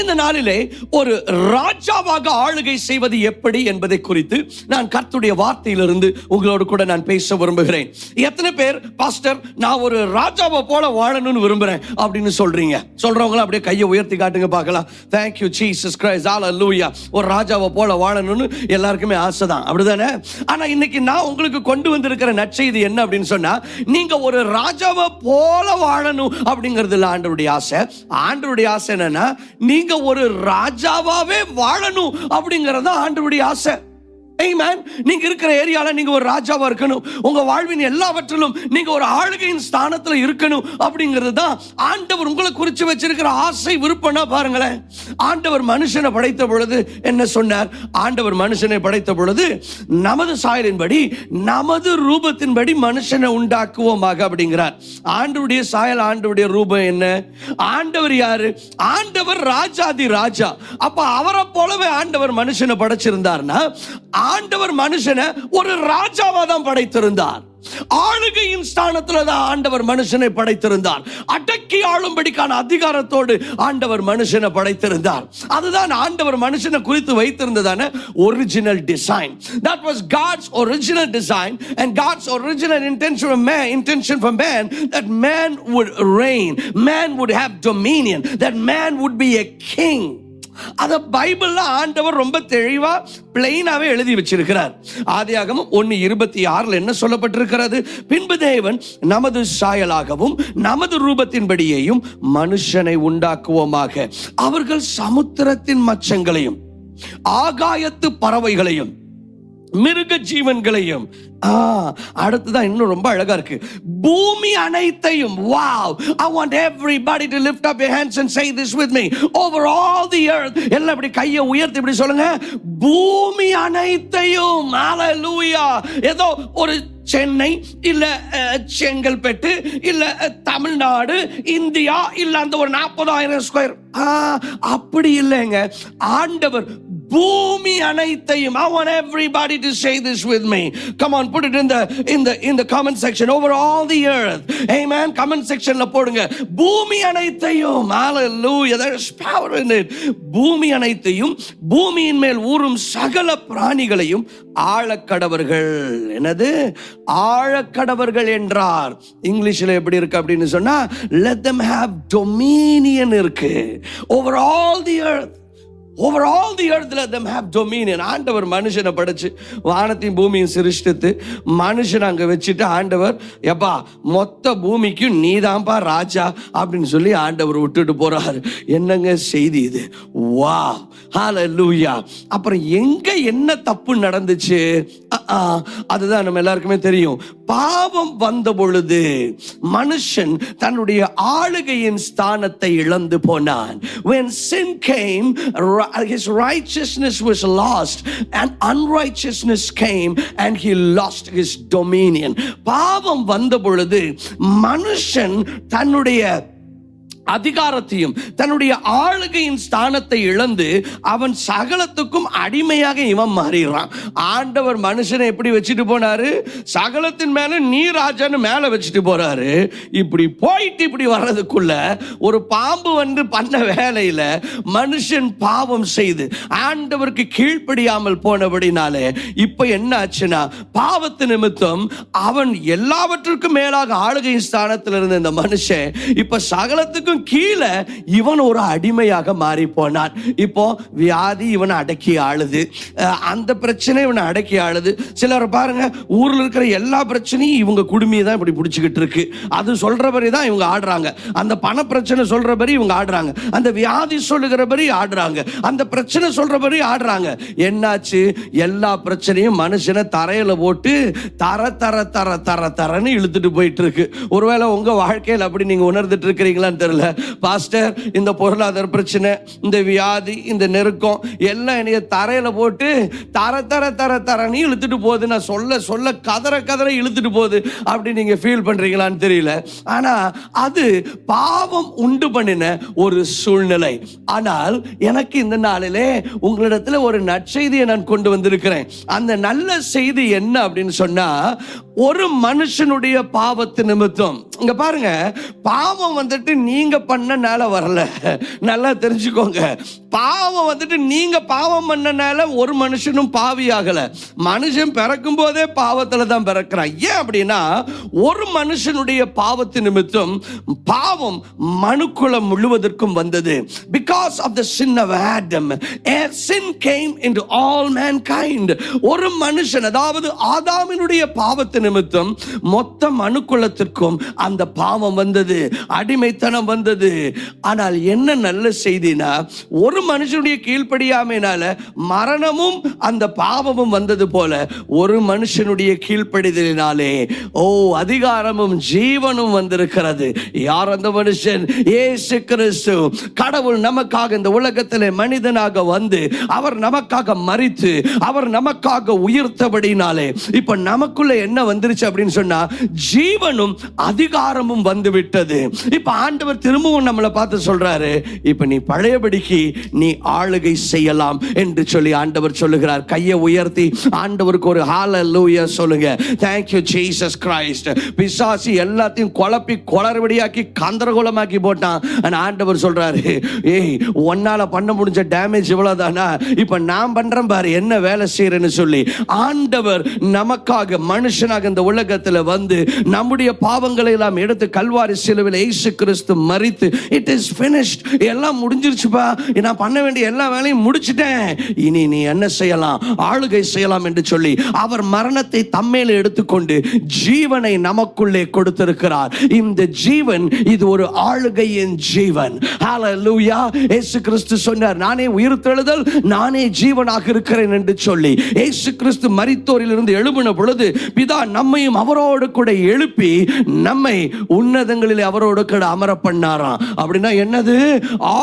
இந்த நாளிலே ஒரு ராஜாவாக ஆளுகை செய்வது எப்படி என்பதை குறித்து நான் கர்த்தருடைய வார்த்தையிலிருந்து உங்களோடு கூட நான் பேச விரும்புகிறேன். எத்தனை பேர் பாஸ்டர் நான் ஒரு ராஜாவை போல வாழணும்னு விரும்புறேன் அப்படின்னு சொல்றீங்க? சொல்றவங்கள அப்படியே கையை உயர்த்தி காட்டுங்க பார்க்கலாம். Thank you Jesus Christ, hallelujah. ஒரு ராஜாவை போல வாழணும்னு எல்லாருக்குமே ஆசை தான், அப்படிதானே? ஆனா இன்னைக்கு நான் உங்களுக்கு கொண்டு வந்திருக்கிற நற்செய்தி என்ன அப்படின்னு சொன்னா, நீங்க ஒரு ராஜாவை போல வாழணும் அப்படிங்கிறது இல்ல ஆண்டவருடைய ஆசை. ஆண்டவருடைய ஆசை என்னன்னா, நீங்க ஒரு ராஜாவாவே வாழணும் அப்படிங்கறது ஆண்டவருடைய ஆசை. Amen. நீங்க இருக்கிற ஏரியால நீங்க ஒரு ராஜாவா இருக்கணும். உங்க வாழ்வின் எல்லாவற்றிலும் நீங்க ஒரு ஆளுகையின் ஸ்தானத்துல இருக்கணும் அப்படிங்கிறது தான் ஆண்டவர் உங்களை குறித்து வச்சிருக்கிற ஆசை, விருப்பம்னா பாருங்களேன். ஆண்டவர் மனுஷனை படைத்த பொழுது என்ன சொன்னார்? ஆண்டவர் மனுஷனை படைத்த பொழுது நமது சாயலின்படி நமது ரூபத்தின்படி மனுஷனை உண்டாக்குவோமாக அப்படிங்கிறார். ஆண்டவருடைய சாயல், ஆண்டவருடைய ரூபம் என்ன? ஆண்டவர் யாரு? ஆண்டவர் ராஜாதி ராஜா. அப்ப அவரை போலவே ஆண்டவர் மனுஷனை படைச்சிருந்தார்னா ஆண்டவர் மனுஷனை ஒரு ராஜாவா தான் படைத்திருந்தார். ஆளுகையின் ஸ்தானத்துல தான் ஆண்டவர் மனுஷனை படைத்திருந்தார். அடக்கி ஆளும்படிக்கான அதிகாரத்தோடு ஆண்டவர் மனுஷனை படைத்திருந்தார். அதுதான் ஆண்டவர் மனுஷனை குறித்து வைத்திருந்ததான original design. That was God's original design and God's original intention for man, that man would reign, man would have dominion, that man would be a king. அத பைபிள்ல ஆண்டவர் ரொம்ப தெளிவா பிளைனாவே எழுதி வச்சிருக்கிறார். ஆதியாகமம் 1:26 என்ன சொல்லப்பட்டிருக்கிறது? பின்பு தேவன் நமது சாயலாகவும் நமது ரூபத்தின்படியேயும் மனுஷனை உண்டாக்குவோமாக, அவர்கள் சமுத்திரத்தின் மச்சங்களையும் ஆகாயத்து பறவைகளையும் மிருக ஜீவன்களையும், அடுத்துதான் இன்னும் ரொம்ப அழகா இருக்கு, பூமி அனைத்தையும். Wow, I want everybody to lift up your hands and say this with me. Over all the earth, எல்லாம் இப்படி கையை உயர்த்தி இப்படி சொல்லுங்க, பூமி அனைத்தையும். Hallelujah. ஏதோ ஒரு சென்னை இல்ல செங்கல்பட்டு இல்ல தமிழ்நாடு இந்தியா இல்ல அந்த ஒரு 40,000 ஸ்கொயர் அப்படி இல்லைங்க. ஆண்டவர் பூமி அனைத்தையும். I want everybody to say this with me. Come on, put it in the comment section. Over all the earth. Amen. Comment sectionல போடுங்க, பூமி அனைத்தையும். Hallelujah. There is power in it. பூமி அனைத்தையும் பூமியின் மேல் ஊறும் சகல பிராணிகளையும் ஆழக்கடவர்கள். என்னது? ஆழக்கடவர்கள் என்றார். இங்கிலீஷ்ல எப்படி இருக்கு அப்படின்னு சொன்னா, let them have dominion இருக்கு. Over all the earth. Over all the earth let them have dominion. ஆண்டவர் மனுஷனை படைச்சு வானத்தையும் பூமியும் சிருஷ்டித்து மனுஷன் அங்க வச்சுட்டு ஆண்டவர், எப்பா மொத்த பூமிக்கும் நீதான்பா ராஜா அப்படின்னு சொல்லி ஆண்டவர் விட்டுட்டு போறாரு. என்னங்க செய்தி இது? வா, ஹalleluya. அப்புறம் எங்க என்ன தப்பு நடந்துச்சு? அதுதான் நம்ம எல்லாருக்குமே தெரியும். பாவம் வந்த பொழுது மனுஷன் தன்னுடைய ஆளுகையின் ஸ்தானத்தை இழந்து போனான். When sin came, his righteousness was lost and unrighteousness came and he lost his dominion. பாவம் வந்த பொழுது மனுஷன் தன்னுடைய அதிகாரத்தையும் தன்னுடைய ஆளுகையின் ஸ்தானத்தை இழந்து அவன் சகலத்துக்கும் அடிமையாக இவன் மாறிடுறான். ஆண்டவர் மனுஷனை எப்படி வச்சுட்டு போனாரு? சகலத்தின் மேல நீ ராஜான்னு மேல வச்சுட்டு போறாரு. இப்படி போயிட்டு இப்படி வர்றதுக்குள்ள ஒரு பாம்பு வந்து பண்ண வேலையில மனுஷன் பாவம் செய்து ஆண்டவருக்கு கீழ்ப்படியாமல் போனபடினாலே இப்ப என்ன ஆச்சுன்னா, பாவத்து நிமித்தம் அவன் எல்லாவற்றுக்கும் மேலாக ஆளுகையின் ஸ்தானத்தில் இருந்த இந்த மனுஷன் இப்ப சகலத்துக்கும் கீழே இவன் ஒரு அடிமையாக மாறி போனான். இப்போ வியாதி இவனை அடக்கி ஆளுது, அந்த பிரச்சனை இவனை அடக்கி ஆளுது. சிலர் பாருங்க, ஊர்ல இருக்கிற எல்லா பிரச்சனையும் இவங்க குடுமையை தான் இப்படி பிடிச்சிக்கிட்டு இருக்கு. அது சொல்றபடி தான் இவங்க ஆடுறாங்க. அந்த பண பிரச்சனை சொல்றபடி இவங்க ஆடுறாங்க. அந்த வியாதி சொல்லுகிறபடி ஆடுறாங்க. அந்த பிரச்சனை சொல்றபடி ஆடுறாங்க. என்னாச்சு? எல்லா பிரச்சனையும் மனுஷனை தரையில போட்டு தர தர தர தர தரன்னு இழுத்துட்டு போயிட்டு இருக்கு. ஒருவேளை உங்க வாழ்க்கையில் அப்படி நீங்க உணர்ந்துட்டு இருக்கிறீங்களான்னு தெரியல. பாஸ்டர், இந்த பொருளாதார பிரச்சனை, இந்த வியாதி, இந்த நெருக்கம் எல்லாம் என்னைய தரையில போட்டு தர தர தர தரன்னு இழுத்துட்டு போகுது. நான் சொல்ல சொல்ல கதற கதற இழுத்துட்டு போகுது அப்படி நீங்க ஃபீல் பண்றீங்களான்னு தெரியல. ஆனா அது பாவம் உண்டு பண்ணின ஒரு சூழ்நிலை. ஆனால் எனக்கு இந்த நாளிலே உங்களிடத்துல ஒரு நற்செய்தியை நான் கொண்டு வந்திருக்கிறேன். அந்த நல்ல செய்தி என்ன அப்படின்னு சொன்னா, ஒரு மனுஷனுடைய பாவத்து நிமித்தம், இங்க பாருங்க, பாவம் வந்துட்டு நீங்க நீங்க பண்ணனால வரல. நல்லா தெரிஞ்சுக்கோங்க, பாவம் வந்துட்டு நீங்க பாவம் பண்ணனால ஒரு மனுஷனும் பாவி ஆகல. மனுஷன் பிறக்கும் போதே பாவத்துல தான் பிறக்கிறான். ஏன் அப்படின்னா, ஒரு மனுஷனுடைய பாவத்து நிமித்தம் பாவம் மனுக்குலம் முழுவதற்கும் வந்தது. Because of the sin of Adam, sin came into all mankind. ஒரு மனுஷன், அதாவது ஆதாமினுடைய பாவத்து நிமித்தம் மொத்த மனுக்குலத்திற்கும் அந்த பாவம் வந்தது, அடிமைத்தனம் வந்தது. ஆனால் என்ன நல்ல செய்தினா, ஒரு மனுஷனுடைய கீழ்ப்படியாமையினால மரணமும் அந்த பாவமும் வந்தது போல ஒரு மனுஷனுடைய கீழ்ப்படிதலினாலே அதிகாரமும் ஜீவனும் வந்திருக்கிறது. யார் அந்த மனுஷன்? இயேசு கிறிஸ்து. கடவுள் நமக்காக இந்த உலகத்திலே மனிதனாக வந்து அவர் நமக்காக மரித்து அவர் நமக்காக உயிர்த்தபடினாலே இப்ப நமக்குள்ள என்ன வந்துருச்சு அப்படின்னு சொன்னா, ஜீவனும் அதிகாரமும் வந்து விட்டது. இப்ப ஆண்டவர் திரும்பவும் நம்மளை பார்த்து சொல்றாரு, இப்ப நீ பழையபடிக்கு நீ ஆளுகை செய்யலாம் என்று சொல்லி ஆண்டவர் சொல்லுகிறார். கையை உயர்த்தி ஆண்டவருக்கு ஒரு ஹalleluya சொல்லுங்க. Thank you Jesus Christ. பிசாசு எல்லாத்தையும் குழப்பி குளறுபடியாக்கி கந்தரகோலமாக்கி போட்டான். ஆண்டவர் சொல்றாரு, ஏய் ஒன்னால பண்ண முடிஞ்ச டேமேஜ் இவ்வளவுதானா, இப்ப நான் பண்றேன் பாரு என்ன வேலை செய்யறேன்னு சொல்லி ஆண்டவர் நமக்காக மனுஷனாக இந்த உலகத்துல வந்து நம்முடைய பாவங்களை எல்லாம் எடுத்து கல்வாரி சிலுவையில் இயேசு கிறிஸ்து மரித்து இட் இஸ் finished, எல்லாம் முடிஞ்சிருச்சுப்பா, நான் பண்ண வேண்டிய எல்லா வேலையும் முடிச்சிட்டேன், இனி நீ என்ன செய்யலாம், ஆளுகை செய்யலாம் என்று சொல்லி அவர் மரணத்தை தம்மேல எடுத்துக்கொண்டு ஜீவனை நமக்குள்ளே கொடுத்திருக்கிறார். இந்த ஜீவன் இது ஒரு ஆளுகையின் ஜீவன். ஹalleluya. இயேசு கிறிஸ்து சொன்னார், நானே உயிர்த்தெழுதல் நானே ஜீவனாக இருக்கிறேன் என்று சொல்லி இயேசு கிறிஸ்து மரித்தோரிலிருந்து எழும்பின பொழுது பிதா நம்மையும் அவரோடு கூட எழுப்பி நம்மை உன்னதங்களிலே அவரோடு கூட அமர பண்ணாராம். அப்படின்னா என்னது?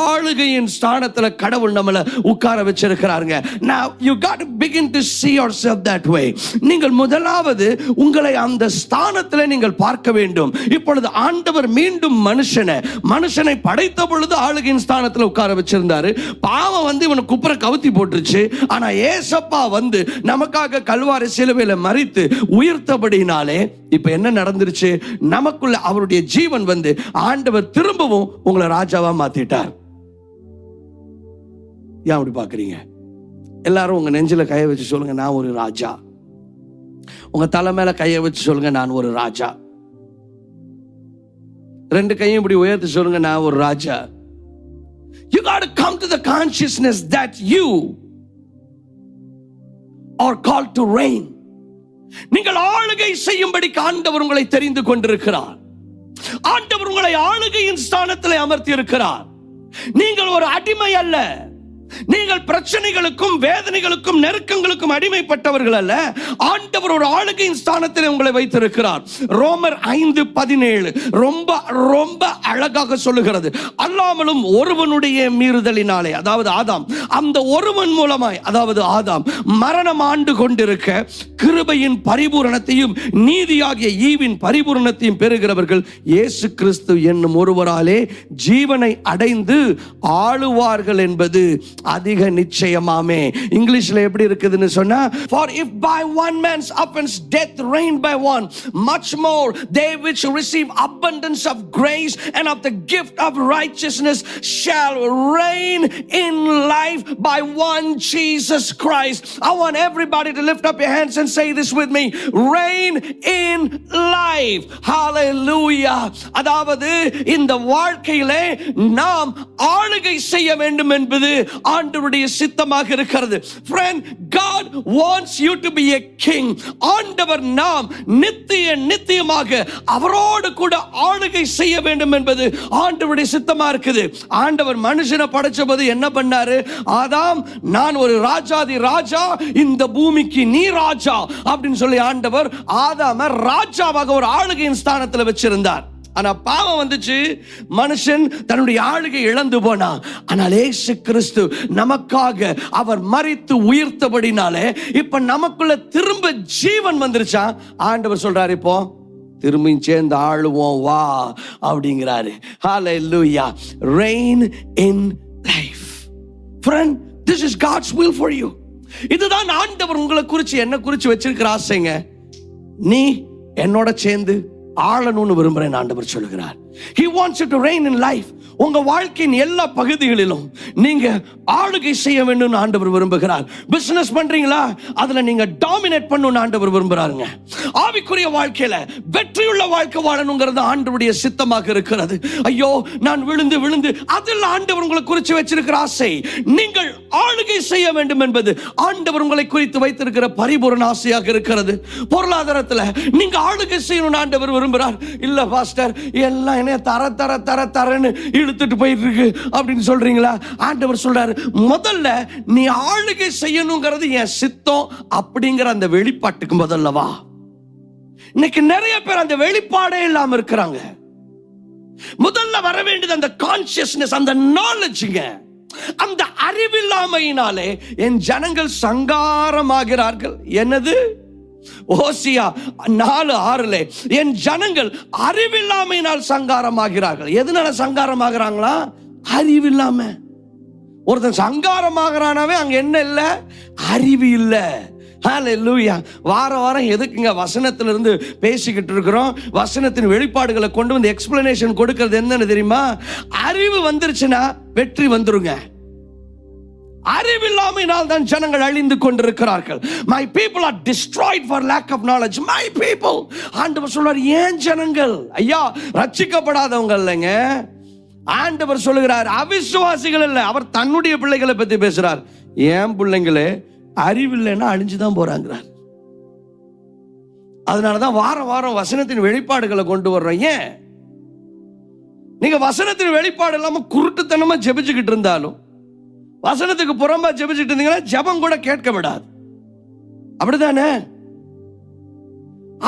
ஆளுகையின் ஸ்தானத்துல கடவுள் நம்மளை உட்கார வச்சிருக்கிறாருங்க. Now you got to begin to see yourself that way. நீங்கள் முதலாவது உங்களை அந்த ஸ்தானத்துல நீங்கள் பார்க்க வேண்டும். இப்பொழுது ஆண்டவர் மீண்டும் மனுஷனை படைத்த பொழுது ஆளுகையின் ஸ்தானத்துல உட்கார வச்சிருந்தாரு. பாவம் வந்து இவனை குப்புற கவுத்தி போட்டுருச்சு. ஆனா ஏசப்பா வந்து நமக்காக கல்வாரி சிலுவையில மரித்து உயிர்த்தபடினாலே இப்ப என்ன நடந்துருச்சு? நமக்குள்ள அவருடைய ஜீவன் வந்து ஆண்டவர் திரும்பவும் உங்களை ராஜாவா மாத்திட்டார். ஏன் அப்படி பாக்குறீங்க? எல்லாரும் உங்க நெஞ்சில கையை வச்சு சொல்லுங்க, நான் ஒரு ராஜா. உங்க தலை மேல கையை வச்சு சொல்லுங்க, நான் ஒரு ராஜா. ரெண்டு கையும் இப்படி உயர்த்தி சொல்லுங்க, நான் ஒரு ராஜா. You got to come to the consciousness that you are called to reign. நீங்கள் ஆளுகை செய்யும்படி ஆண்டவர் உங்களை தெரிந்து கொண்டிருக்கிறார். ஆண்டவர் உங்களை ஆளுகையின் ஸ்தானத்திலே அமர்த்தி இருக்கிறார். நீங்கள் ஒரு அடிமை அல்ல. நீங்கள் பிரச்சனைகளுக்கும் வேதனைகளுக்கும் நெருக்கங்களுக்கும் அடிமைப்பட்டவர்கள் அல்ல. ஆண்டவர் ஒரு ஆளுகையின் ஸ்தானத்தில் உங்களை வைத்திருக்கிறார். ரோமர் 5:17 ரொம்ப ரொம்ப அழகாக சொல்லுகிறது. அல்லாமலும் ஒருவனுடைய மீறுதலினாலே, அதாவது ஆதாம், அந்த ஒருவன் மூலமாய், அதாவது ஆதாம் மரணம் ஆண்டு கொண்டிருக்க கிருபையின் பரிபூரணத்தையும் நீதியாகிய ஈவின் பரிபூரணத்தையும் பெறுகிறவர்கள் இயேசு கிறிஸ்து என்னும் ஒருவராலே ஜீவனை அடைந்து ஆளுவார்கள் என்பது அதிக நிச்சயமாமே. இங்கிலீஷ்ல எப்படி இருக்குதுன்னு சொன்னா, for if by one man's offense death reigned by one, much more they which receive abundance of grace and of the gift of righteousness shall reign in life by one Jesus Christ. I want everybody to lift up your hands and say this with me, reign in life. Hallelujah. அதாவது இந்த வாழ்க்கையிலே நாம் ஆளுகை செய்ய வேண்டும் என்பது ஆண்டவருடைய சித்தமாக இருக்கிறது. Friend, God wants you to be a king. ஆண்டவர் நாம் நித்தியமாக அவரோடு கூட ஆளுகை செய்ய வேண்டும் என்பது ஆண்டவருடைய சித்தமா இருக்குது. ஆண்டவர் மனுஷனை படைச்சபோது என்ன பண்ணாரு? ஆதாம், நான் ஒரு ராஜாதி ராஜா, இந்த பூமிக்கு நீ ராஜா அப்படின்னு சொல்லி ஆண்டவர் ஆதாம ராஜாவாக ஒரு ஆளுகையின் ஸ்தானத்தில் வச்சிருந்தார். ஆனா பாவம் வந்துச்சு, மனுஷன் தன்னுடைய ஆளுகை இழந்து போனா. ஆனால் இயேசு கிறிஸ்து நமக்காக அவர் மரித்து உயிர்த்தபடினாலே இப்ப நமக்குள்ள திரும்ப ஜீவன் வந்துருச்சா. ஆண்டவர் சொல்றாரு, இப்போ திரும்பி சேர்ந்து ஆளுவோம் வா அப்படிங்கிறாரு. Hallelujah. Reign in life. Friend, this is God's will for you. இதுதான் ஆண்டவர் உங்களை குறிச்சு என்ன குறிச்சு வச்சிருக்கிற ஆசைங்க. நீ என்னோட சேர்ந்து ஆளணும்னு விரும்புறேன் ஆண்டவர் சொல்லுகிறார். He wants you to reign in life. உங்க வாழ்க்கையின் எல்லா பகுதிகளிலும் நீங்க ஆளுகை செய்ய வேண்டும் ஆண்டவர் விரும்புகிறார். பிசினஸ் பண்றீங்களா, அதுல நீங்க டாமினேட் பண்ணணும் ஆண்டவர் விரும்புறாருங்க. ஆவிக்குரிய வாழ்க்கையில வெற்றியுள்ள வாழ்க்கை வாழணுங்கிறது ஆண்டவருடைய சித்தமாக இருக்கிறது. ஐயோ நான் விழுந்து விழுந்து அதில் ஆண்டவர் உங்களை குறித்து வச்சிருக்கிற ஆசை நீங்கள் ஆளுகை செய்ய வேண்டும் என்பது ஆண்டவர் உங்களை குறித்து வைத்திருக்கிற பரிபூரண ஆசையாக இருக்கிறது. பொருளாதாரத்தில் நீங்க ஆளுகை செய்யணும் ஆண்டவர் விரும்புகிறார். இல்ல பாஸ்டர் எல்லாம் என்ன தர தர தர தரன்னு இழுத்துட்டு போயிட்டு இருக்கு அப்படின்னு சொல்றீங்களா? ஆண்டவர் சொல்றாரு, முதல்ல நீ ஆளுகை செய்யணுங்கிறது என் சித்தம் அப்படிங்கிற அந்த வெளிப்பாட்டுக்கு முதல்ல வா. இன்னைக்கு நிறைய பேர் அந்த வெளிப்பாடே இல்லாம இருக்கிறாங்க. முதல்ல வர வேண்டியது அந்த கான்சியஸ்னஸ், அந்த நாலேஜ்ங்க. அந்த அறிவில்லாமையினாலே என் ஜனங்கள் சங்காரமாகிறார்கள். என்னது? ஓசியா 4:6 என் ஜனங்கள் அறிவில்லாமையினால் சங்காரமாகிறார்கள். எதனால சங்காரமாகிறாங்களா? அறிவில்லாம. ஒருத்தன் சங்காரமாகறானவே அங்க என்ன இல்ல? அறிவு இல்ல. ஹல்லேலூயா. வாரம் எதுக்குங்க வசனத்திலிருந்து பேசிக்கிட்டு இருக்கிறோம்? வசனத்தின் வெளிப்பாடுகளை கொண்டு வந்து எக்ஸ்பிளனேஷன் கொடுக்கிறது என்னன்னு தெரியுமா? அறிவு வந்துருச்சுன்னா வெற்றி வந்துருங்க. அறிவில்லாமையினால் தான் ஜனங்கள் அழிந்து கொண்டிருக்கிறார்கள். My people are destroyed for lack of knowledge. My people. ஆண்டவர் சொல்றார், ஏன் ஜனங்கள்? ஐயா, ரட்சிக்கப்படாதவங்க இல்லைங்க. ஆண்டவர் சொல்லுகிறார் அவிசுவாசிகள் இல்ல. அவர் தன்னுடைய பிள்ளைகளை பத்தி பேசுறார். ஏன் பிள்ளைங்களே அறிவில்லைன்னா அழிஞ்சுதான் போறாங்கிறார். அதனாலதான் வாரம் வசனத்தின் வெளிப்பாடுகளை கொண்டு வர்றோம். ஏன்? நீங்க வசனத்தின் வெளிப்பாடு இல்லாம குருட்டுத்தனமா ஜெபிச்சுக்கிட்டு இருந்தாலும், வசனத்துக்கு புறம்பா ஜெபிச்சுட்டு இருந்தீங்கன்னா ஜெபம் கூட கேட்க விடாது. அப்படிதானே?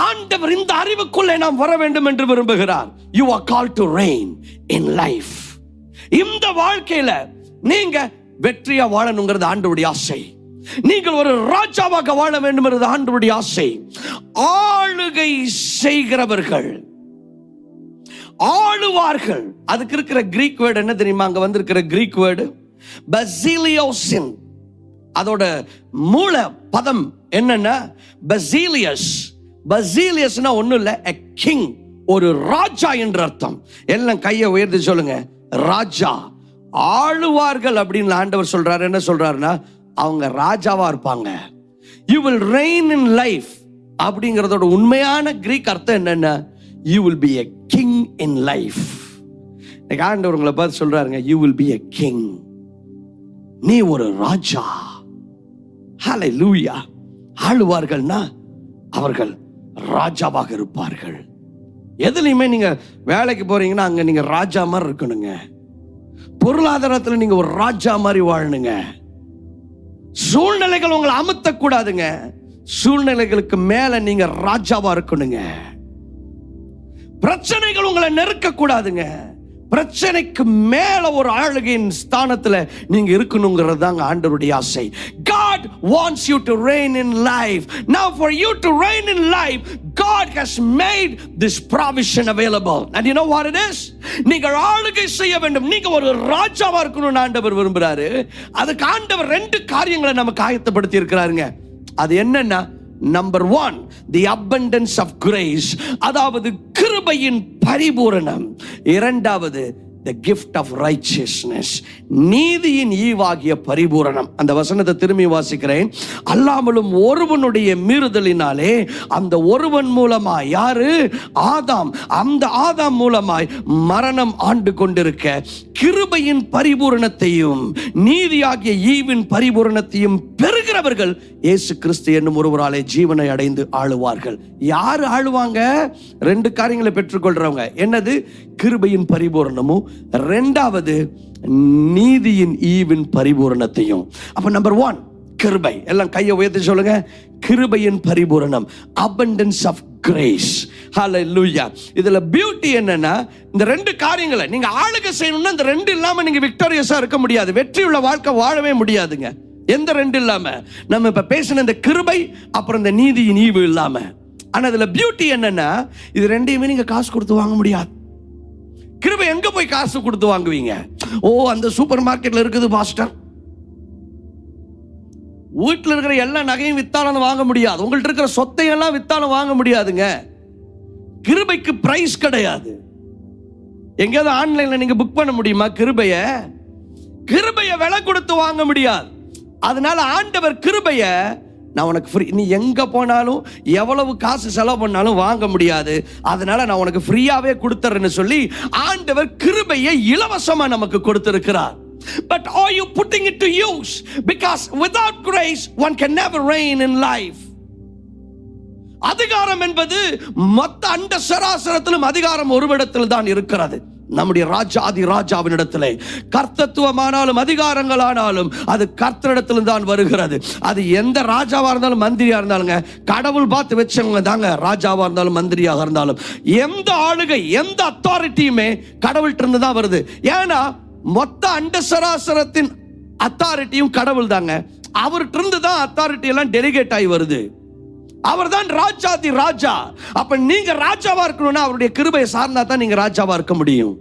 ஆண்டவர் இந்த அறிவுக்குள்ளே நாம் வர வேண்டும் என்று விரும்புகிறார். You are called to reign in life. இந்த வாழ்க்கையில நீங்க வெற்றியா வாழணுங்கிறது ஆண்டவருடைய ஆசை. நீங்கள் ஒரு ராஜாவாக வாழ வேண்டும் என்பது ஆண்டவருடைய ஆசை. ஆளுகை செய்கிறவர்கள் ஆளுவார்கள். அதுக்கு இருக்கிற கிரீக் வேர்டு என்ன தெரியுமா? அங்க வந்திருக்கிற கிரீக் வேர்டு பசிலியோசின். அதோட மூல பதம் என்னன்னா பசிலியஸ். பசிலியஸ்னா ஒண்ணும் இல்ல, a king, ஒரு ராஜா என்ற அர்த்தம். எல்லாம் கையை உயர்த்தி சொல்லுங்க, ராஜா. ஆளுவார்கள் அப்படின்னு ஆண்டவர் சொல்றாரு. என்ன சொல்றாருன்னா அவங்க ராஜாவா இருப்பாங்க. you will reign in life அப்படிங்கறதோட உண்மையான கிரீக் அர்த்தம் என்னன்னா you will be a king in life. ஆண்டவர் உங்களை பார்த்து சொல்றாருங்க, you will be a king. நீ ஒரு ராஜா. ஹல்லேலூயா. ஆளுவார்கள்னா அவர்கள் ராஜாவாக இருப்பார்கள். எதுலையுமே நீங்க வேலைக்கு போறீங்கன்னா அங்க நீங்க ராஜா மாதிரி இருக்கணுங்க. பொருளாதாரத்துல நீங்க ஒரு ராஜா மாதிரி வாழணுங்க. சூழ்நிலைகள் உங்களை அமுத்த கூடாதுங்க. சூழ்நிலைகளுக்கு மேல நீங்க ராஜாவா இருக்கணுங்க. பிரச்சனைகள் உங்களை நெருக்க கூடாதுங்க. பிரச்சனைக்கு மேல ஒரு ஆளுகையின் ஸ்தானத்துல நீங்க இருக்கணும்ங்கிறது தாங்க ஆண்டவருடைய ஆசை. God wants you to reign in life. Now for you to reign in life, God has made this provision available. And you know what it is? நீங்கள் ஆளுகை செய்ய வேண்டும். நீங்க ஒரு ராஜாவா இருக்கணும்னு ஆண்டவர் விரும்புறாரு. அதுக்கு ஆண்டவர் 2 காரியங்களை நமக்கு ஆயத்தப்படுத்தி இருக்கிறாருங்க. அது என்னன்னா, number 1, the abundance of grace, அதாவது கிருபையின் பரிபூரணம். இரண்டாவது, the gift of righteousness, நீதியின் ஈவாகிய பரிபூரணம். அந்த வசனத்தை திரும்பி வாசிக்கிறேன். அல்லாமலும் ஒருவனுடைய மீறுதலினாலே அந்த ஒருவன் மூலமாய், யாரு? ஆதாம். அந்த ஆதாம் மூலமாய் மரணம் ஆண்டு கொண்டிருக்க கிருபையின் பரிபூரணத்தையும் நீதியாகிய ஈவின் பரிபூரணத்தையும் பெறுகிறவர்கள் இயேசு கிறிஸ்து என்னும் ஒருவராலே ஜீவனை அடைந்து ஆளுவார்கள். யாரு ஆளுவாங்க? 2 காரியங்களை பெற்றுக்கொள்றவங்க. என்னது? கிருபையின் பரிபூரணமும், இரண்டாவது நீதியின் ஈவின் பரிபூரணத்தையும். அப்ப நம்பர் 1 கிருபை. எல்லாம் கையை உயர்த்தி சொல்லுங்க, கிருபையின் பரிபூரணம், abundance of grace. ஹல்லேலூயா. இதுல பியூட்டி என்னன்னா, இந்த 2 காரியங்களை நீங்க ஆளுகை செய்யணும்னா இந்த 2 இல்லாம நீங்க விக்டோரியஸா இருக்க முடியாது. வெற்றியுள்ள வாழ்க்கை வாழவே முடியாதுங்க. எந்த 2 இல்லாம? நம்ம இப்ப பேசின இந்த கிருபை, அப்புறம் இந்த நீதியின் ஈவு இல்லாம. ஆனா இதுல பியூட்டி என்னன்னா, இது 2யுமே நீங்க காசு கொடுத்து வாங்க முடியாது. கிருபை எங்க போய் காசு கொடுத்து வாங்குவீங்க? ஓ, அந்த சூப்பர் மார்க்கெட்ல இருக்குது பாஸ்டர். வீட்டில் இருக்கிற எல்லா நகையும் வித்தாலும் வாங்க முடியாது. உங்கள்ட்ட இருக்கிற சொத்தையெல்லாம் வித்தாலும் வாங்க முடியாதுங்க. கிருபைக்கு பிரைஸ் கிடையாது. எங்கேயாவது ஆன்லைன்ல நீங்க புக் பண்ண முடியுமா? கிருபைய விலை கொடுத்து வாங்க முடியாது. அதனால ஆண்டவர் கிருபைய நான் உனக்கு ஃப்ரீ, நீ எங்க போனாலும் எவ்வளவு காசு செலவு பண்ணாலும் வாங்க முடியாது, அதனால நான் உனக்கு ஃப்ரீயாவே கொடுத்துறேன்னு சொல்லி ஆண்டவர் கிருபையை இலவசமா நமக்கு கொடுத்திருக்கிறார். But are you putting it to use? Because without grace one can never reign in life. அதிகாரம் என்பது மொத்த அண்ட சராசரத்திலும் அதிகாரம் ஒருவிடத்தில் தான் இருக்கிறது, நம்முடைய ராஜாதி ராஜாவினிடத்திலே. கர்த்தத்துவமானாலும் அதிகாரங்களானாலும் அது கர்த்தரிடத்திலும் தான் வருகிறது. அது எந்த ராஜாவா இருந்தாலும் மந்திரியா இருந்தாலுங்க, கடவுள் பார்த்து வச்சவங்க தாங்க ராஜாவா இருந்தாலும் மந்திரியாக இருந்தாலும். எந்த ஆளுகை எந்த அத்தாரிட்டியுமே கடவுள்கிட்ட இருந்து தான் வருது. ஏன்னா மொத்த அண்ட சராசரத்தின் அத்தாரிட்டியும் கடவுள் தாங்க. அவர்கிட்ட இருந்து தான் அத்தாரிட்டி எல்லாம் டெலிகேட் ஆகி வருது. அவர் தான் ராஜாதி ராஜா. அப்ப நீங்க ராஜாவா இருக்கணும்னா அவருடைய கிருபையை சார்ந்தா தான் நீங்க ராஜாவா இருக்க முடியும்.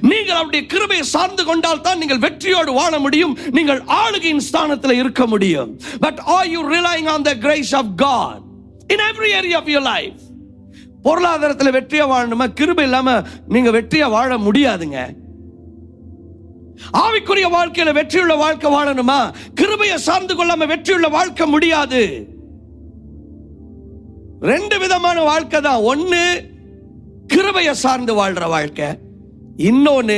நீங்கள் அவருடைய கிருபையை சார்ந்து கொண்டால் தான் நீங்கள் வெற்றியோடு வாழ முடியும், நீங்கள் ஆளுகையின் ஸ்தானத்தில் இருக்க முடியும். But are you relying on the grace of God in every area of your life? பொருளாதாரத்தில் வெற்றியா வாழணுமா? கிருபை இல்லாம நீங்க வெற்றியா வாழ முடியாதுங்க. ஆவிக்குரிய வாழ்க்கையில வெற்றியுள்ள வாழ்க்கை வாழணுமா? கிருபையை சார்ந்து கொள்ளாம வெற்றியுள்ள வாழ்க்கை முடியாது. ரெண்டு விதமான வாழ்க்கை தான். ஒன்னு கிருபையை சார்ந்து வாழ்ற வாழ்க்கை, இன்னொன்னு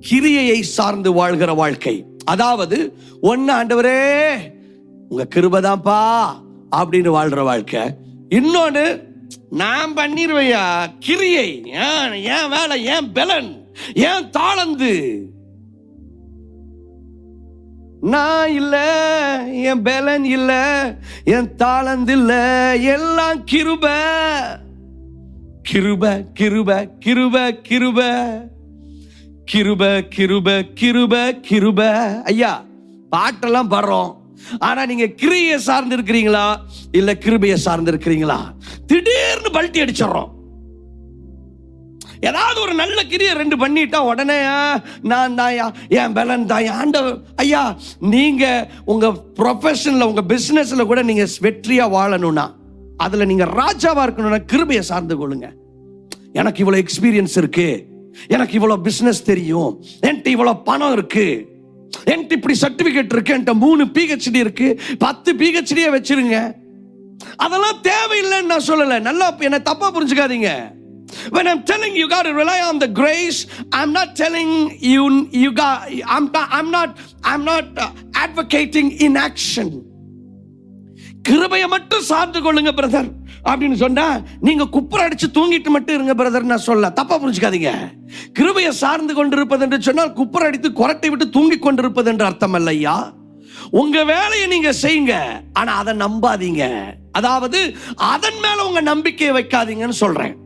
கிரியையை சார்ந்து வாழ்கிற வாழ்க்கை. அதாவது ஒன்னு ஆண்டவரே உங்க கிருபை தான்ப்பா அப்படின்னு வாழ்ற வாழ்க்கை, இன்னொன்னு நான் பண்ணிருவையா கிரியை, ஏன் வேலை, ஏன் பலன், ஏன் தாளந்து, நான் இல்ல, என் பலன் இல்ல, என் தாளந்து இல்ல, எல்லாம் கிருபை கிருபை கிருபை கிருபை கிருபை கிருபை கிருபை கிருபை கிருபை. ஐயா பாட்டெல்லாம் பாடுறோம், ஆனா நீங்க கிரியை சார்ந்து இருக்கிறீங்களா இல்ல கிருபையை சார்ந்து இருக்கிறீங்களா? திடீர்னு பல்ட்டி அடிச்சிடறோம். ஏதாவது ஒரு நல்ல கிரியை ரெண்டு பண்ணிட்டா உடனே நான் தாயா, என் பலன் தாயா. ஆண்டவர் ஐயா, நீங்க உங்க ப்ரொஃபஷன்ல உங்க பிசினஸ்ல கூட நீங்க வெற்றியா வாழணும்னா, அதுல நீங்க ராஜாவா இருக்கணும்னா கிருபையை சார்ந்து கொள்ளுங்க. எனக்கு இவ்வளவு எக்ஸ்பீரியன்ஸ் இருக்கு, எனக்கு இவ்வளவு பிசினஸ் தெரியும், என்கிட்ட இவ்வளவு பணம் இருக்கு, என்கிட்ட இப்படி சர்டிபிகேட் இருக்கு, என்கிட்ட 3 PhD இருக்கு, 10 PhD வச்சிருங்க. அதெல்லாம் தேவையில்லைன்னு நான் சொல்லல, நல்லா என்ன தப்பா புரிஞ்சுக்காதீங்க. When I'm telling you got to rely on the grace, I'm not telling you got, I'm not advocating inaction. கிருபையை மட்டும் சார்ந்து கொள்ளுங்க பிரதர் அப்படின்னு சொன்னா நீங்க குப்புற அடிச்சு தூங்கிட்டு மட்டும் இருங்க பிரதர் நான் சொல்ல, தப்பா புரிஞ்சுக்காதீங்க. கிருபையை சார்ந்து கொண்டிருப்பது என்று சொன்னால் குப்புற அடித்து கொரட்டை விட்டு தூங்கி கொண்டிருப்பது என்று அர்த்தம் அல்ல ஐயா. உங்க வேலையை நீங்க செய்யுங்க, ஆனா அதை நம்பாதீங்க. அதாவது அதன் மேல உங்க நம்பிக்கையை வைக்காதீங்கன்னு சொல்றேன்.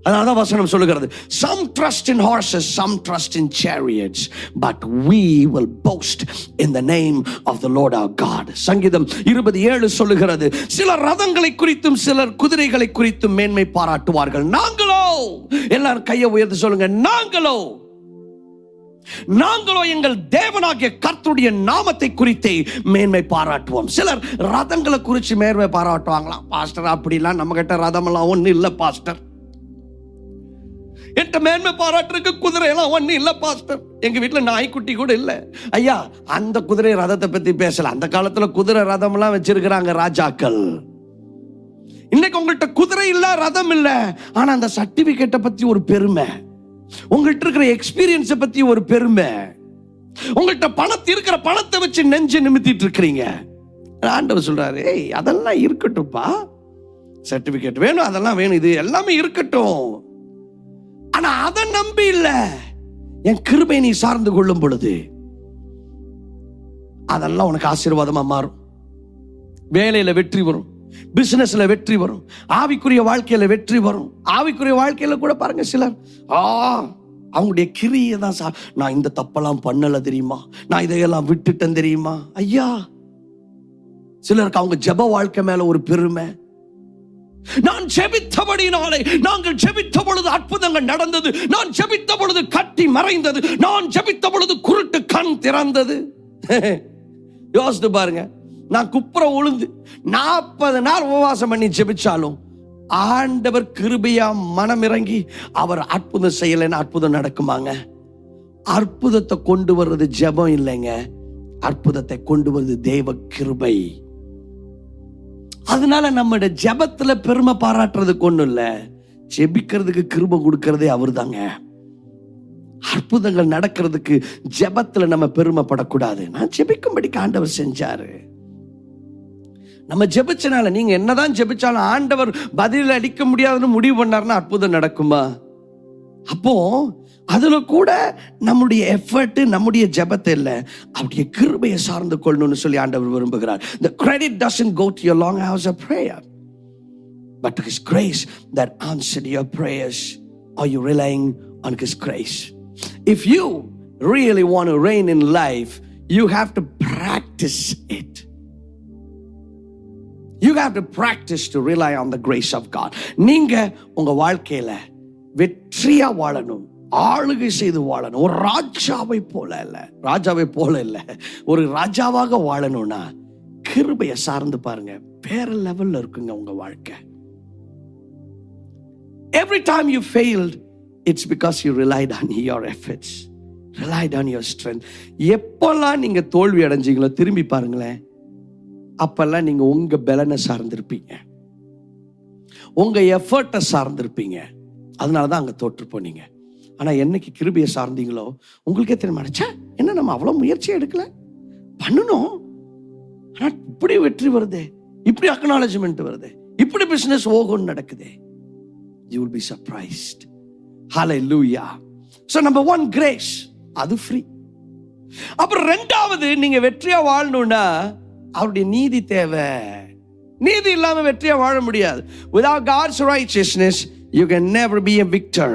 அதனால வசனம் சொல்லுகிறது, some trust in horses, some trust in chariots, but we will boast in the name of the Lord our God. சங்கீதம் 27 சொல்லுகிறது, சிலர் ரதங்களை குறித்தும் சிலர் குதிரைகளை குறித்தும் மேன்மை பாராட்டுவார்கள், நாங்களோ, எல்லாரும் கையை உயர்த்தி சொல்லுங்க, நாங்களோ எங்கள் தேவனாகிய கர்த்தருடைய நாமத்தை குறித்தே மேன்மை பாராட்டுவோம். சிலர் ரதங்களை குறித்து மேன்மை பாராட்டுவாங்களாம். பாஸ்டர் அப்படிலாம் நம்ம கிட்ட ரதமெல்லாம் ஒண்ணு இல்ல பாஸ்டர், என்கிட்ட மேன்மை பாராட்டுறதுக்கு குதிரை எல்லாம் ஒண்ணு இல்ல பாஸ்டர், எங்க வீட்டுல நாய்க்குட்டி கூட இல்ல. ஐயா அந்த குதிரை ரதத்தை பத்தி பேசல, அந்த காலத்துல குதிரை ரதம் எல்லாம் வச்சிருக்கிறாங்க ராஜாக்கள். இன்னைக்கு உங்கள்கிட்ட குதிரை இல்ல, ரதம் இல்ல, ஆனா அந்த சர்டிபிகேட்டை பத்தி ஒரு பெருமை, உங்கள்கிட்ட இருக்கிற எக்ஸ்பீரியன்ஸை பத்தி ஒரு பெருமை, உங்கள்கிட்ட இருக்கிற பணத்தை வச்சு நெஞ்சு நிமித்திட்டு இருக்கிறீங்க. ஆண்டவர் சொல்றாரு, ஏய் அதெல்லாம் இருக்கட்டும்பா, சர்டிபிகேட் வேணும், அதெல்லாம் வேணும், இது எல்லாமே இருக்கட்டும், ஆனா அதை நம்பி இல்ல, என் கிருபை நீ சார்ந்து கொள்ளும் பொழுது அதெல்லாம் உனக்கு ஆசீர்வாதமா மாறும். வேலையில வெற்றி வரும், பிசினஸ்ல வெற்றி வரும், ஆவிக்குரிய வாழ்க்கையில வெற்றி வரும். ஆவிக்குரிய வாழ்க்கையில கூட பாருங்க, சிலர் அவங்களுடைய கிரியை தான் நான் இந்த தப்பெல்லாம் பண்ணல தெரியுமா, நான் இதையெல்லாம் விட்டுட்டேன் தெரியுமா. ஐயா சிலருக்கு அவங்க ஜெப வாழ்க்கை மேல ஒரு பெருமை, நான் ஜெபித்தபடினாலே, நாங்கள் ஜெபித்த பொழுது அற்புதங்கள் நடந்தது, நான் ஜெபித்த பொழுது கட்டி மறைந்தது, நான் ஜெபித்த பொழுது குருட்டு கண் திறந்தது. யோசித்து பாருங்க, நான் குப்புற உளுந்து 40 நாள் உபவாசம் பண்ணி ஜெபிச்சாலும் ஆண்டவர் கிருபையா மனம் இறங்கி அவர் அற்புதம் செய்யலைன்னா அற்புதம் நடக்குமாங்க? அற்புதத்தை கொண்டு வர்றது ஜெபம் இல்லைங்க, அற்புதத்தை கொண்டு வருது தேவ கிருபை. அதனால நம்முடைய ஜெபத்துல பெருமை பாராட்டுறதுக்கு ஒண்ணும் இல்ல, ஜெபிக்கிறதுக்கு கிருபை கொடுக்கறதே அவர் தாங்க. அற்புதங்கள் நடக்கிறதுக்கு ஜெபத்துல நம்ம பெருமைப்படக்கூடாது. நான் ஜெபிக்கும்படிக்கு ஆண்டவர் செஞ்சாரு. நம்ம ஜெபிச்சனால, நீங்க என்னதான் ஜெபிச்சாலும் ஆண்டவர் பதில் அளிக்க முடியாதுன்னு முடிவு பண்ணாருன்னா அற்புதம் நடக்குமா? அப்போ அதுல கூட நம்முடைய எஃபர்ட், நம்முடைய ஜெபத்தை இல்ல, அவருடைய கிருபையை சார்ந்து கொள்ளணும்னு சொல்லி ஆண்டவர் விரும்புகிறார். The credit doesn't go to your long hours of prayer, but to His grace that answered your prayers. Are you relying on His grace? If you really want to reign in life, you have to practice it. You have to practice to rely on the grace of God. நீங்க உங்க வாழ்க்கையில வெற்றியா வாழணும், ஆளுகை செய்து வாழணும். ஒரு ராஜாவை போல இல்ல, ஒரு ராஜாவாக வாழணும்னா கிருபையை சார்ந்து பாருங்க, வேற லெவல்ல இருக்குங்க உங்க வாழ்க்கை. Every time you failed, it's because you relied on your efforts, relied on your strength. எப்பெல்லாம் நீங்க தோல்வி அடைஞ்சீங்களோ திரும்பி பாருங்களேன், அப்பெல்லாம் நீங்க உங்க பலனை சார்ந்திருப்பீங்க, உங்க எஃபர்ட்டை சார்ந்திருப்பீங்க. அதனாலதான் அங்க தோற்று போனீங்க. ஆனா என்னைக்கு கிருபையை சார்ந்தீங்களோ உங்களுக்கே தெரியுமா, என்ன நம்ம அவ்வளவு முயற்சியே எடுக்கல, பண்ணணும், ஆனா இப்படி வெற்றி வருது, இப்படி அக்னாலஜ்மெண்ட் வருது, இப்படி பிசினஸ் ஓகோன்னு நடக்குது. You will be surprised. Hallelujah. So number one, grace, அது free. அப்புறம் ரெண்டாவது, நீங்க வெற்றியா வாழணும்னா அவருடைய நீதி தேவை. நீதி இல்லாம வெற்றியா வாழ முடியாது. Without God's righteousness, you can never be a victor.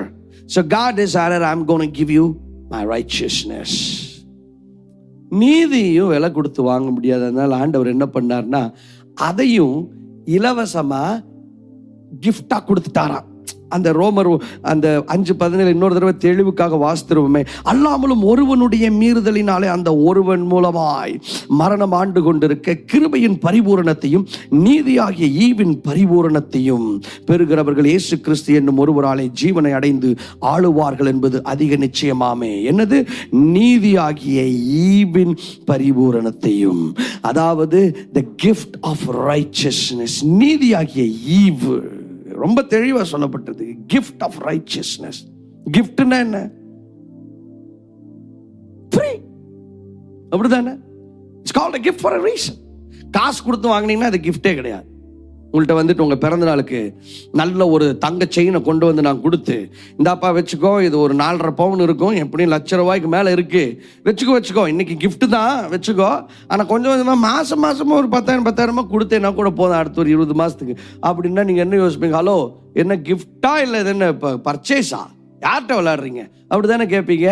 So God decided, I'm going to give you my righteousness. நீதியும் விலை கொடுத்து வாங்க முடியாது. அதனால ஆண்டவர் என்ன பண்ணார்னா அதையும் இலவசமா கிஃப்டா கொடுத்துட்டாராம். அந்த ரோமர் அந்த 5:17 இன்னொரு தடவை தெளிவுக்காக வாசித்துருவோமே, அல்லாமலும் ஒருவனுடைய மீறுதலினாலே அந்த ஒருவன் மூலமாய் மரணம் ஆண்டு கொண்டிருக்க கிருபையின் பரிபூரணத்தையும் நீதியாகிய ஈவின் பரிபூரணத்தையும் பெறுகிறவர்கள் இயேசு கிறிஸ்து என்னும் ஒருவராலே ஜீவனை அடைந்து ஆளுவார்கள் என்பது அதிக நிச்சயமாமே. என்னது? நீதியாகிய ஈவின் பரிபூரணத்தையும், அதாவது the gift of righteousness. நீதியாகிய ஈவு ரொம்ப தெளிவா சொல்லப்பட்டது, gift of righteousness. giftனா என்ன? free, அப்படிதானே? it's called a gift for a reason. காசு கொடுத்து வாங்குனீங்கன்னா அது கிஃப்டே கிடையாது. உங்கள்கிட்ட வந்துட்டு உங்க பிறந்த நாளுக்கு நல்ல ஒரு தங்க செயினை கொண்டு வந்து நான் கொடுத்து, இந்தாப்பா வச்சுக்கோ, இது ஒரு 4.5 பவுன் இருக்கும், எப்படியும் ₹1,00,000 மேல இருக்கு, வச்சுக்கோ, இன்னைக்கு கிஃப்ட் தான் வச்சுக்கோ, ஆனா கொஞ்சம் கொஞ்சமா மாசமா ஒரு 10,000 கொடுத்தேன்னா கூட போதும் அடுத்த ஒரு 20 மாசத்துக்கு அப்படின்னா நீங்க என்ன யோசிப்பீங்க? ஹலோ, என்ன கிஃப்டா இல்ல இது என்ன பர்ச்சேஸா, யார்கிட்ட விளையாடுறீங்க அப்படிதானே கேட்பீங்க.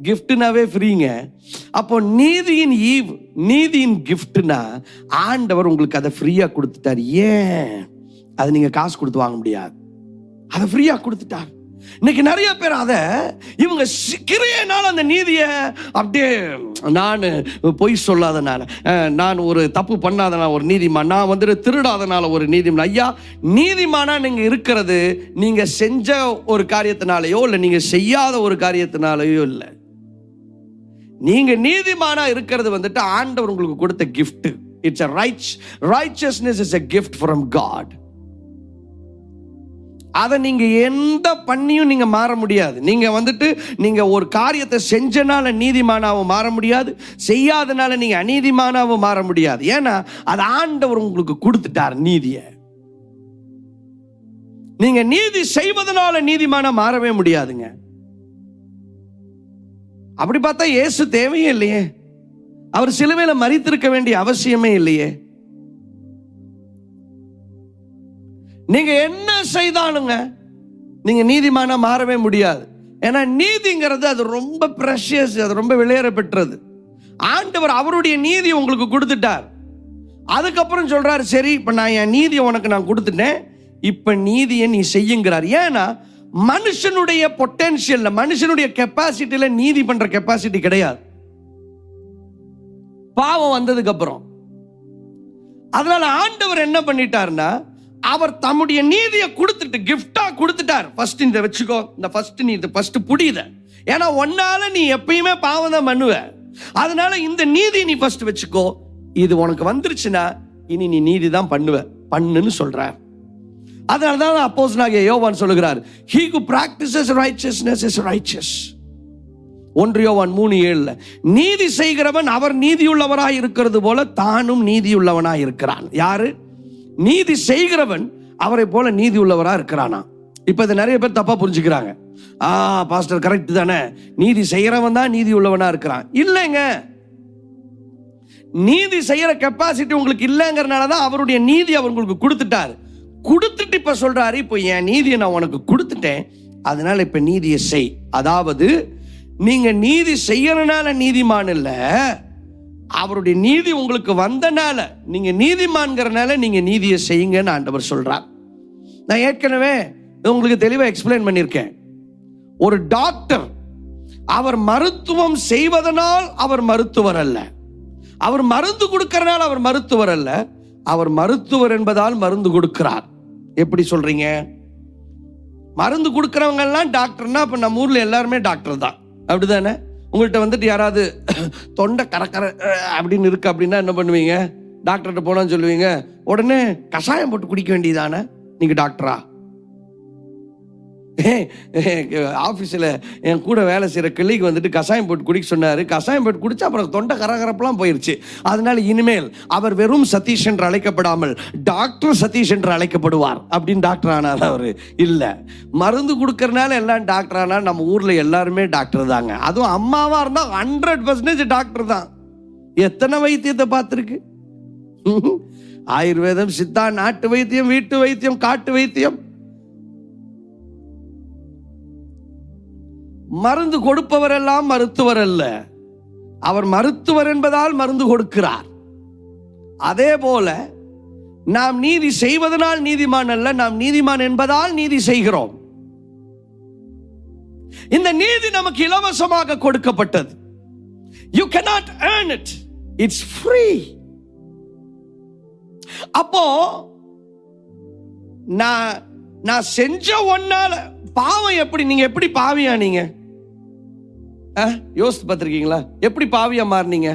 கிஃப்ட்னாவே ஃப்ரீங்க. அப்போ நீதியின் ஈவ், நீதியின் கிஃப்ட்னா ஆண்டவர் உங்களுக்கு அதை ஃப்ரீயா கொடுத்துட்டார். ஏன்? அதை நீங்க காசு கொடுத்து வாங்க முடியாது, அதை ஃப்ரீயா கொடுத்துட்டார். இன்னைக்கு நிறைய பேர் அதை இவங்க கிரியனால அந்த நீதியை அப்படியே, நான் பொய் சொல்லாதனால, நான் ஒரு தப்பு பண்ணாதனால ஒரு நீதிமான், நான் வந்துட்டு திருடாதனால ஒரு நீதிமான். ஐயா, நீதிமானா நீங்க இருக்கிறது நீங்க செஞ்ச ஒரு காரியத்தினாலேயோ இல்லை நீங்க செய்யாத ஒரு காரியத்தினாலேயோ இல்லை. நீங்க நீதிமானா இருக்கிறது வந்துட்டு ஆண்டவர் உங்களுக்கு கொடுத்த gift. It's a righteousness is a gift from God. அதை நீங்க எந்த பண்ணியும் நீங்க மாற முடியாது. நீங்க வந்துட்டு நீங்க ஒரு காரியத்தை செஞ்சனால நீதிமானாவும் மாற முடியாது, செய்யாதனால நீங்க அநீதிமானாவும் மாற முடியாது. ஏன்னா அது ஆண்டவர் உங்களுக்கு கொடுத்துட்டார் நீதியை. நீங்க நீதி செய்வதனால நீதிமானா மாறவே முடியாதுங்க. அப்படி பார்த்தா இயேசு தேவையே இல்லையே, அவர் சிலுவையில மரித்திருக்க வேண்டிய அவசியமே இல்லையே. நீங்க என்ன செய்தாலுங்க நீங்க நீதிமானா மாறவே முடியாது. ஏன்னா நீதிங்கிறது அது ரொம்ப பிரஷியஸ், அது ரொம்ப விலையேற பெற்றது. ஆண்டவர் அவருடைய நீதி உங்களுக்கு கொடுத்துட்டார். அதுக்கப்புறம் சொல்றாரு, சரி இப்ப நான் என் நீதியை உனக்கு நான் கொடுத்துட்டேன், இப்ப நீதியை நீ செய்யுங்கிறார். ஏன்னா மனுஷனுடைய பொட்டன்ஷியல், மனுஷனுடைய கெப்பாசிட்டியில நீதி பண்ற கெப்பாசிட்டி கிடையாது பாவம் வந்ததுக்கு அப்புறம். அதனால ஆண்டவர் என்ன பண்ணிட்டாருன்னா அவர் தம்முடைய நீதியை கொடுத்துட்டு கிஃப்டா கொடுத்துட்டார். ஃபர்ஸ்ட் இந்த வச்சுக்கோ, இந்த ஃபர்ஸ்ட் நீ இந்த ஃபர்ஸ்ட் புடியுத. ஏன்னா ஒன்னால நீ எப்பயுமே பாவம் தான் பண்ணுவ. அதனால இந்த நீதி நீ ஃபர்ஸ்ட் வச்சுக்கோ. இது உனக்கு வந்துருச்சுன்னா இனி நீ நீதி தான் பண்ணுன்னு சொல்றார். அதனாலதான் அப்போஸ்தலனாகிய யோவான் சொல்லுகிறார், he who practices righteousness is righteous. 1 யோவான் 3:7 நீதி செய்கிறவன் அவர் நீதியுள்ளவராய் இருக்கிறது போல தானும் நீதியுள்ளவனாய் இருக்கிறான். யாரு? நீதி செய்கிறவன் அவரை போல நீதி உள்ளவரா இருக்கிறானா. இப்ப இதை நிறைய பேர் தப்பா புரிஞ்சுக்கிறாங்க. பாஸ்டர் கரெக்ட் தானே, நீதி செய்கிறவன் தான் நீதி உள்ளவனா இருக்கிறான். இல்லைங்க, நீதி செய்யற கெப்பாசிட்டி உங்களுக்கு இல்லைங்கிறனாலதான் அவருடைய நீதி அவர் உங்களுக்கு கொடுத்துட்டாரு. கொடுத்துட்டு இப்ப சொல்றாரு, இப்போ என் நீதியை நான் உனக்கு கொடுத்துட்டேன், அதனால இப்ப நீதியை செய். அதாவது நீங்க நீதி செய்யறனால நீதிமான் இல்ல, அவருடைய நீதி உங்களுக்கு வந்தனால நீங்க நீதிமான்கிறனால நீங்க நீதியை செய்யுங்கன்னு ஆண்டவர் சொல்றார். நான் ஏற்கனவே உங்களுக்கு தெளிவா எக்ஸ்பிளைன் பண்ணியிருக்கேன். ஒரு டாக்டர் அவர் மருத்துவம் செய்வதனால் அவர் மருத்துவர் அல்ல, அவர் மருந்து கொடுக்கறனால அவர் மருத்துவர் அல்ல, அவர் மருத்துவர் என்பதால் மருந்து கொடுக்கிறார். எப்படி சொல்றீங்க? மருந்து கொடுக்கறவங்க எல்லாம் டாக்டர்னா அப்ப நம்ம ஊர்ல எல்லாருமே டாக்டர் தான், அப்படிதானே? உங்கள்கிட்ட வந்துட்டு யாராவது தொண்டை கரக்கர அப்படின்னு இருக்கு அப்படின்னா என்ன பண்ணுவீங்க? டாக்டர்கிட்ட போனான்னு சொல்லுவீங்க, உடனே கஷாயம் போட்டு குடிக்க வேண்டியதானே, நீங்க டாக்டரா? ஆஃபீஸில் என் கூட வேலை செய்கிற கிள்ளைக்கு வந்துட்டு கஷாயம் போட்டு குடிக்க சொன்னார். கஷாயம் போட்டு குடிச்சா அப்புறம் தொண்டை கரகரப்பெல்லாம் போயிடுச்சு. அதனால இனிமேல் அவர் வெறும் சதீஷ் என்று அழைக்கப்படாமல் டாக்டர் சதீஷ் என்று அழைக்கப்படுவார் அப்படின்னு டாக்டர் ஆனார் அவர். இல்லை, மருந்து கொடுக்கறனால எல்லாம் டாக்டர் ஆனால் நம்ம ஊரில் எல்லாருமே டாக்டர் தாங்க. அதுவும் அம்மாவாக இருந்தால் 100% டாக்டர் தான். எத்தனை வைத்தியத்தை பார்த்துருக்கு? ஆயுர்வேதம், சித்தா, நாட்டு வைத்தியம், வீட்டு வைத்தியம், காட்டு வைத்தியம். மருந்து கொடுப்பவர் எல்லாம் மருத்துவர் அல்ல, அவர் மருத்துவர் என்பதால் மருந்து கொடுக்கிறார். அதே போல நாம் நீதி செய்வதனால் நீதிமான் அல்ல, நாம் நீதிமான் என்பதால் நீதி செய்கிறோம். இந்த நீதி நமக்கு இலவசமாக கொடுக்கப்பட்டது. You cannot earn it, it's free. அப்போ நான் செஞ்ச ஒன்னால பாவம் எப்படி? நீங்க எப்படி பாவியா? நீங்க யோசித்து பார்த்திருக்கீங்களா? எப்படி பாவியா மாறினீங்க?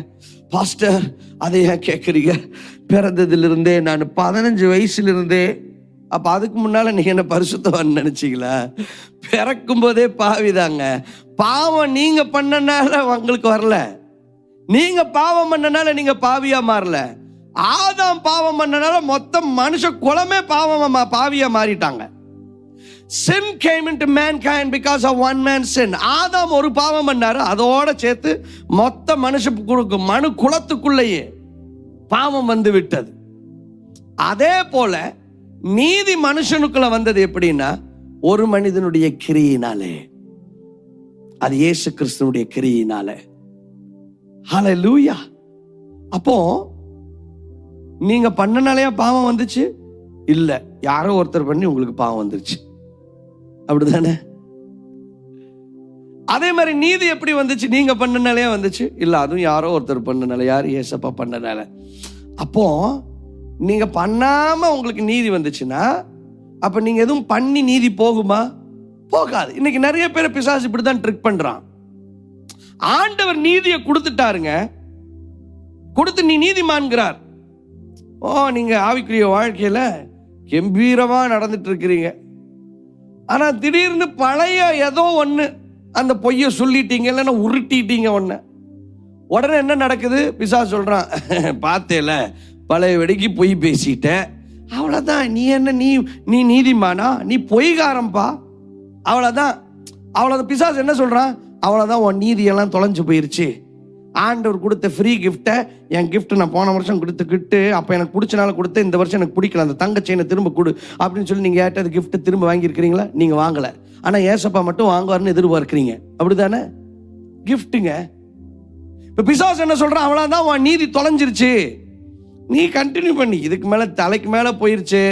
பாஸ்டர் அதை ஏன் கேட்குறீங்க? பிறந்ததிலிருந்தே நான் 15 வயசுல அப்ப அதுக்கு முன்னால நீங்க என்ன பரிசுத்தவான் நினைச்சீங்களா? பிறக்கும் போதே பாவிதாங்க. பாவம் நீங்க பண்ணனால உங்களுக்கு வரல, நீங்க பாவம் பண்ணனால நீங்க பாவியா மாறல. ஆதாம் பாவம் பண்ணனால மொத்தம் மனுஷ குலமே பாவியா மாறிட்டாங்க. Sin came into mankind because of one man's sin. ஆதாம் ஒரு பாவம் பண்ணாரு, அதோட சேர்த்து மொத்த மனு குலத்துக்குள்ளேயே பாவம் வந்து விட்டது. அதே போல நீதி மனுஷனுக்குள்ள வந்தது எப்படின்னா, ஒரு மனிதனுடைய கிரியினாலே, அது இயேசு கிறிஸ்துவுடைய கிரியினாலே. ஹல்லேலூயா. அப்போ நீங்க பண்ணனாலயா பாவம் வந்துச்சு? இல்ல, யாரோ ஒருத்தர் பண்ணி உங்களுக்கு பாவம் வந்துருச்சு, அப்படிதானே? அதே மாதிரி நீதி எப்படி வந்துச்சு? நீங்க பண்ணனாலே வந்துச்சு? இல்ல, அதுவும் யாரோ ஒருத்தர் பண்ணனால. யார்? ஏசப்பா பண்ணனால. அப்போ நீங்க பண்ணாம உங்களுக்கு நீதி வந்துச்சுன்னா அப்ப நீங்க எதுவும் பண்ணி நீதி போகுமா? போகாது. இன்னைக்கு நிறைய பேர் பிசாசு இப்படிதான் ட்ரிக் பண்றான். ஆண்டவர் நீதியை கொடுத்துட்டாருங்க, கொடுத்து நீ நீதிமான்கிறார். நீங்க ஆவிக்குரிய வாழ்க்கையில கம்பீரமா நடந்துட்டு இருக்கிறீங்க. ஆனா திடீர்னு பழைய ஏதோ ஒண்ணு அந்த பொய்ய சொல்லிட்டீங்க, இல்லைன்னா உருட்டிட்டீங்க ஒண்ணு. உடனே என்ன நடக்குது? பிசாசு சொல்றான், பார்த்தேல பழைய வெடிக்கு பொய் பேசிட்ட, அவ்வளவுதான். நீ என்ன நீ நீதிமானா? நீ பொய்காரம்பா, அவ்வளவுதான். அவ்வளவு பிசாசு என்ன சொல்றான்? அவ்வளவுதான், உன் நீதியெல்லாம் தொலைஞ்சு போயிருச்சு. ஆண்டவர் கொடுத்த ஃப்ரீ கிஃப்டை, என் கிஃப்ட் நான் போன வருஷம் கொடுத்துக்கிட்டு அப்போ எனக்கு பிடிச்சனால கொடுத்த, இந்த வருஷம் எனக்கு பிடிக்கல, அந்த தங்க செயினை திரும்ப கொடு அப்படின்னு சொல்லி நீங்கள் ஏற்ற கிஃப்ட்டை திரும்ப வாங்கியிருக்கிறீங்களா? நீங்கள் வாங்கலை. ஆனால் ஏசப்பா மட்டும் வாங்குவார்னு எதிர்பார்க்கிறீங்க, அப்படிதானே? கிஃப்ட்டுங்க. இப்போ பிசாசு என்ன சொல்கிறான்? அவ்வளோதான், உன் நீதி தொலைஞ்சிருச்சு, நீ கண்டினியூ பண்ணி. இதுக்கு மேலே தலைக்கு மேலே போயிருச்சு.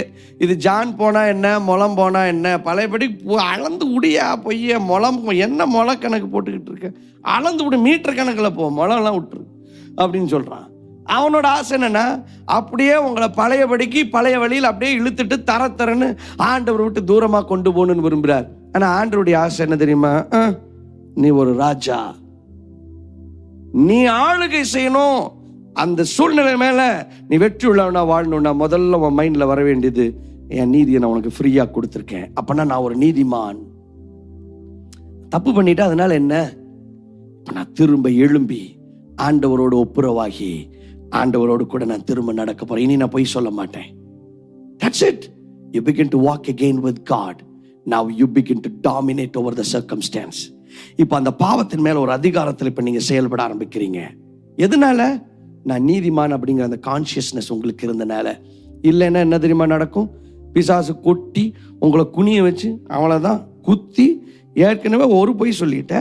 இது ஜான் போனா என்ன, முளம் போனா என்ன, பழையபடி அளந்து விடியா பொய்ய. முளம் என்ன முளை கணக்கு போட்டுக்கிட்டு இருக்க? அளந்து விடு, மீட்டர் கணக்கில் போ, முளம்லாம் விட்டுரு அப்படின்னு சொல்றான். அவனோட ஆசை என்னன்னா, அப்படியே உங்களை பழையபடிக்கு பழைய வழியில் அப்படியே இழுத்துட்டு தரன்னு ஆண்டவர் விட்டு தூரமா கொண்டு போகணும்னு விரும்புறார். ஆனா ஆண்டவருடைய ஆசை என்ன தெரியுமா? நீ ஒரு ராஜா, நீ ஆளுகை செய்யணும். அந்த சூழ்நிலை மேல நீ வெற்றி உள்ளவனா வாழணும்னா முதல்ல உன் மைண்ட்ல வர வேண்டியது, என் நீதியை நான் உனக்கு ஃப்ரீயா கொடுத்துருக்கேன், அப்பனா நான் ஒரு நீதிமான். தப்பு பண்ணிட்டு அதனால என்ன? நான் திரும்ப எழும்பி ஆண்டவரோடு ஒப்புரவாகி ஆண்டவரோடு கூட நான் திரும்ப நடக்க போறேன். இனி நான் போய் சொல்ல மாட்டேன். That's it. You begin to walk again with God. Now you begin to dominate over the circumstance. இப்ப அந்த பாவத்தின் மேல ஒரு அதிகாரத்தில் இப்ப நீங்க செயல்பட ஆரம்பிக்கிறீங்க. எதனால? நான் நீதிமான் அப்படிங்கிற அந்த கான்சியஸ்னஸ் உங்களுக்கு இருந்தனால. இல்லைன்னா என்ன தெரியுமா நடக்கும்? பிசாசு கொட்டி உங்களை குனிய வச்சு அவ்வளவுதான் குத்தி, ஏற்கனவே ஒரு பொய் சொல்லிட்ட,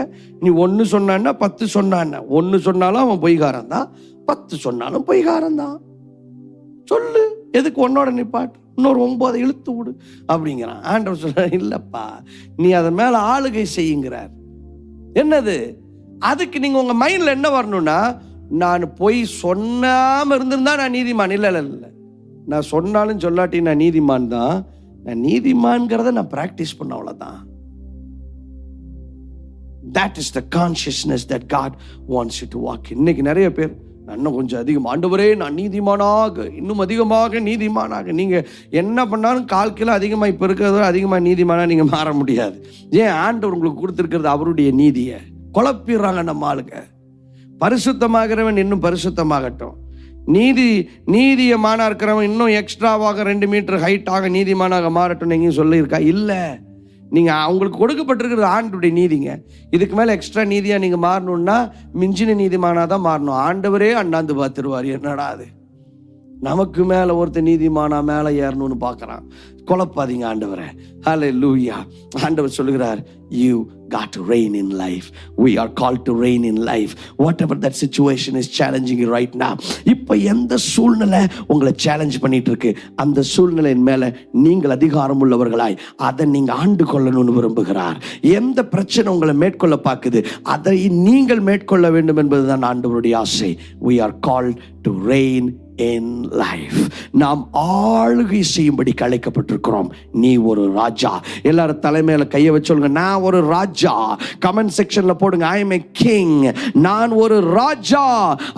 நீ 1 சொன்னான்னா 10 சொன்னான்னா, 1 சொன்னாலும் அவன் பொய்காரன் தான், 10 சொன்னாலும் பொய்காரன் தான். சொல்லு, எதுக்கு ஒன்னோட நிப்பாட்டு, இன்னொரு 9 இழுத்து விடு அப்படிங்கிறான். ஆண்டவர் சொல்ற, இல்லப்பா நீ அதன் மேல ஆளுகை செய்யுங்கிறார். என்னது? அதுக்கு நீங்க உங்க மைண்ட்ல என்ன வரணும்னா, நான் பொய் சொன்னாம இருந்திருந்தா நான் நீதிமான். இல்ல இல்ல இல்ல, நான் சொன்னாலும் சொல்லாட்டி நான் நீதிமான் தான். நான் நீதிமான்கிறத நான் பிராக்டிஸ் பண்ண, அவ்வளவுதான். That is the consciousness that God wants you to walk in. இன்னைக்கு நிறைய பேர் இன்னும் கொஞ்சம் அதிகம், ஆண்டவரே நான் நீதிமானாக, இன்னும் அதிகமாக நீதிமானாக. நீங்க என்ன பண்ணாலும் 1/4 கிலோ அதிகமா இப்ப இருக்கிறத அதிகமா நீதிமானா நீங்க மாற முடியாது. ஏன்? ஆண்டவர் உங்களுக்கு கொடுத்திருக்கிறது அவருடைய நீதியை குழப்பிடுறாங்க நம்ம ஆளுங்க. பரிசுத்தமாகிறவன் இன்னும் பரிசுத்தமாகட்டும், நீதியமானா இருக்கிறவன் இன்னும் எக்ஸ்ட்ராவாக 2 மீட்டர் ஹைட்டாக நீதிமானாக மாறட்டும் எங்கேயும் சொல்லியிருக்கா? இல்ல. நீங்க அவங்களுக்கு கொடுக்கப்பட்டிருக்கிறது ஆண்டவருடைய நீதிங்க. இதுக்கு மேல எக்ஸ்ட்ரா நீதியா நீங்க மாறணும்னா மிஞ்சின நீதிமானா தான் மாறணும். ஆண்டவரே அண்ணாந்து பார்த்துருவார். என்னடா அது, நமக்கு மேல ஒருத்தர் நீதிமானா மேல ஏறணும்னு பார்க்கறான். குழப்பாதீங்க ஆண்டவரே. ஹல்லேலூயா. ஆண்டவர் சொல்லுகிறார், you got to reign in life. We are called to reign in life. Whatever that situation is challenging you right now. இப்ப எந்த சூழ்நிலை உங்களை சேலஞ்ச் பண்ணிட்டு இருக்கு, அந்த சூழ்நிலையின் மேல நீங்கள் அதிகாரம் உள்ளவர்களாய் அதை நீங்க ஆண்டு கொள்ளணும்னு விரும்புகிறார். எந்த பிரச்சனை உங்களை மேற்கொள்ள பார்க்குது, அதை நீங்கள் மேற்கொள்ள வேண்டும் என்பதுதான் ஆண்டவருடைய ஆசை. We are called to reign in life. நாம் ஆளுகை செய்யும்படி அழைக்கப்பட்டிருக்கிறோம். நீ ஒரு ராஜா. எல்லாரும் தலைமையில கையை வச்சு சொல்லுங்க, நான் ஒரு ராஜா. கமெண்ட் செக்ஷன்ல போடுங்க, I am a king. நான் ஒரு ராஜா.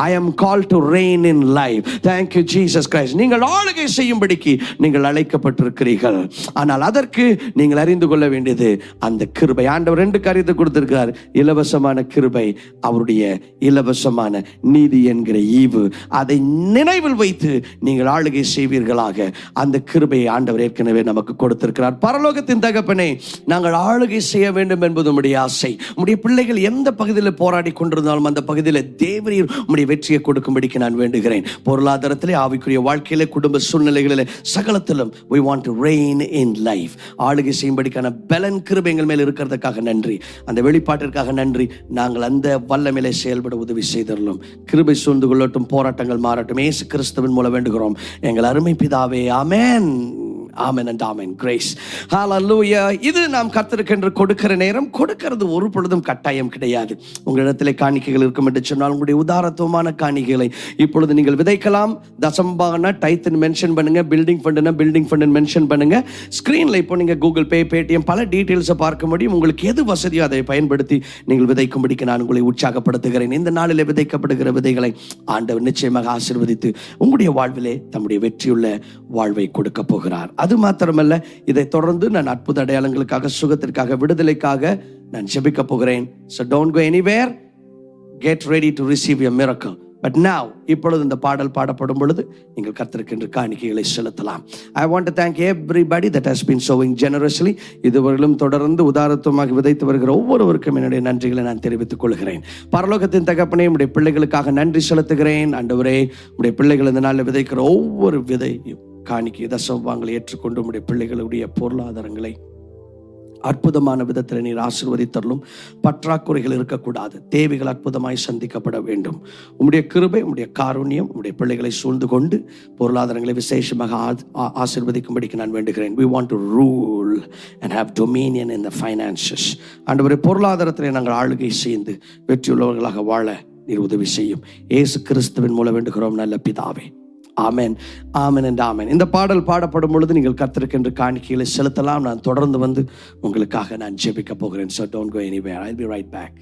I am called to reign in life. Thank you Jesus Christ. நீங்கள் ஆளுகை செய்யும்படிக்கு நீங்கள் அழைக்கப்பட்டிருக்கிறீர்கள். ஆனால் அதற்கு நீங்கள் அறிந்து கொள்ள வேண்டியது அந்த கிருபை. ஆண்டவர் 2 காரியத்தை கொடுத்திருக்கிறார். இலவசமான கிருபை, அவருடைய இலவசமான நீதி என்கிற ஈவு. அதை நினைவில் வைத்து நீங்கள் ஆளுகை செய்வீர்களாக. அந்த கிருபையை ஆண்டவர் ஏற்கனவே நமக்கு கொடுத்திருக்கிறார். பரலோகத்தின் தகப்பனே, நாங்கள் ஆளுகை செய்ய வேண்டும் என்பது உம்முடைய ஆசை. உம்முடைய பிள்ளைகள் எந்த பகுதியில் போராடி கொண்டிருந்தாலும் அந்த பகுதியில் தேவரீர் உம்முடைய வெற்றியை கொடுக்கும்படிக்கு நான் வேண்டுகிறேன். பொருளாதாரத்திலே, ஆவிக்குரிய வாழ்க்கையிலே, குடும்ப சூழ்நிலைகளிலே, சகலத்திலும் we want to reign in life. ஆளுகை செய்யும்படிக்கான பலன் கிருபை எங்கள் மேல் இருக்கிறதுக்காக நன்றி. அந்த வெளிப்பாட்டிற்காக நன்றி. நாங்கள் அந்த வல்லமையிலே செயல்பட உதவி செய்தரலும். கிருபை சூழ்ந்து கொள்ளட்டும், போராட்டங்கள் மாறட்டும். இயேசு கிறிஸ்துவின் மூலம் வேண்டுகிறோம் எங்கள் அருமை பிதாவே. ஆமென். ஆமென் and ஆமென். கிரேஸ். ஹல்லேலூயா. இது நாம் கர்த்தருக்கென்று கொடுக்கிற நேரம். கொடுக்கிறது ஒரு பொழுதும் கட்டாயம் கிடையாது. உங்களிடத்திலே காணிக்கைகள் இருக்கும் என்று சொன்னால் உங்களுடைய உதாரத்துவமான காணிக்கைகளை இப்பொழுது நீங்கள் விதைக்கலாம். தசம்பாகனா டைத்தின் மென்ஷன் பண்ணுங்க, பில்டிங் ஃபண்டுனா பில்டிங் ஃபண்ட் மென்ஷன் பண்ணுங்க. ஸ்கிரீன்ல இப்போ நீங்க கூகுள் பே, பேடிஎம் பல டீடைல்ஸை பார்க்க முடியும். உங்களுக்கு எது வசதியோ அதை பயன்படுத்தி நீங்கள் விதைக்கும்படிக்கு நான் உங்களை உற்சாகப்படுத்துகிறேன். இந்த நாளிலே விதைக்கப்படுகிற விதைகளை ஆண்டவர் நிச்சயமாக ஆசீர்வதித்து உங்களுடைய வாழ்விலே தம்முடைய வெற்றியுள்ள வாழ்வை கொடுக்க போகிறார். அது மாத்திரமல்ல, இதை தொடர்ந்து நான் அற்புத அடையாளங்களுக்காக, சுகத்திற்காக, விடுதலைக்காக நான் ஜெபிக்க போகிறேன். So don't go anywhere. Get ready to receive your miracle. But now, இப்பொழுது இந்த பாடல் பாடப்படும் பொழுது நீங்கள் கர்த்தருக்கென்று காணிக்கைகளை செலுத்தலாம். I want to thank everybody that has been sowing generously. இதுவரையிலும் தொடர்ந்து உதாரத்துவமாக விதைத்து வருகிற ஒவ்வொருவருக்கும் என்னுடைய நன்றிகளை நான் தெரிவித்துக் கொள்கிறேன். பரலோகத்தின் தகப்பனே, உடைய பிள்ளைகளுக்காக நன்றி செலுத்துகிறேன். ஆண்டவரே, உடைய பிள்ளைகள் இந்த நாளில் விதைக்கிற ஒவ்வொரு விதையும் காணிக்கை தசமபாகங்களை ஏற்றுக்கொண்டு உடைய பிள்ளைகளுடைய பொருளாதாரங்களை அற்புதமான விதத்தில் நீர் ஆசீர்வதித்தரலும். பற்றாக்குறைகள் இருக்கக்கூடாது, தேவைகள் அற்புதமாய் சந்திக்கப்பட வேண்டும். உம்முடைய கிருபை, உம்முடைய காருண்யம் உம்முடைய பிள்ளைகளை சூழ்ந்து கொண்டு பொருளாதாரங்களை விசேஷமாக ஆசீர்வதிக்கும்படிக்கு நான் வேண்டுகிறேன். We want to rule and have dominion in the finances. ஆண்டவரே, பொருளாதாரத்தில் நாங்கள் ஆளுகை செய்து வெற்றியுள்ளவர்களாக வாழ நீர் உதவி செய்யும். இயேசு கிறிஸ்துவின் மூலம் வேண்டுகிறோம் நல்ல பிதாவே. ஆமென், ஆமென் and ஆமென். இந்த பாடல் பாடப்படும் பொழுது நீங்கள் கர்த்தருக்கென்று காணிக்கைகளை செலுத்தலாம். நான் தொடர்ந்து வந்து உங்களுக்காக நான் ஜெபிக்க போகிறேன். So don't go anywhere. I'll be right back.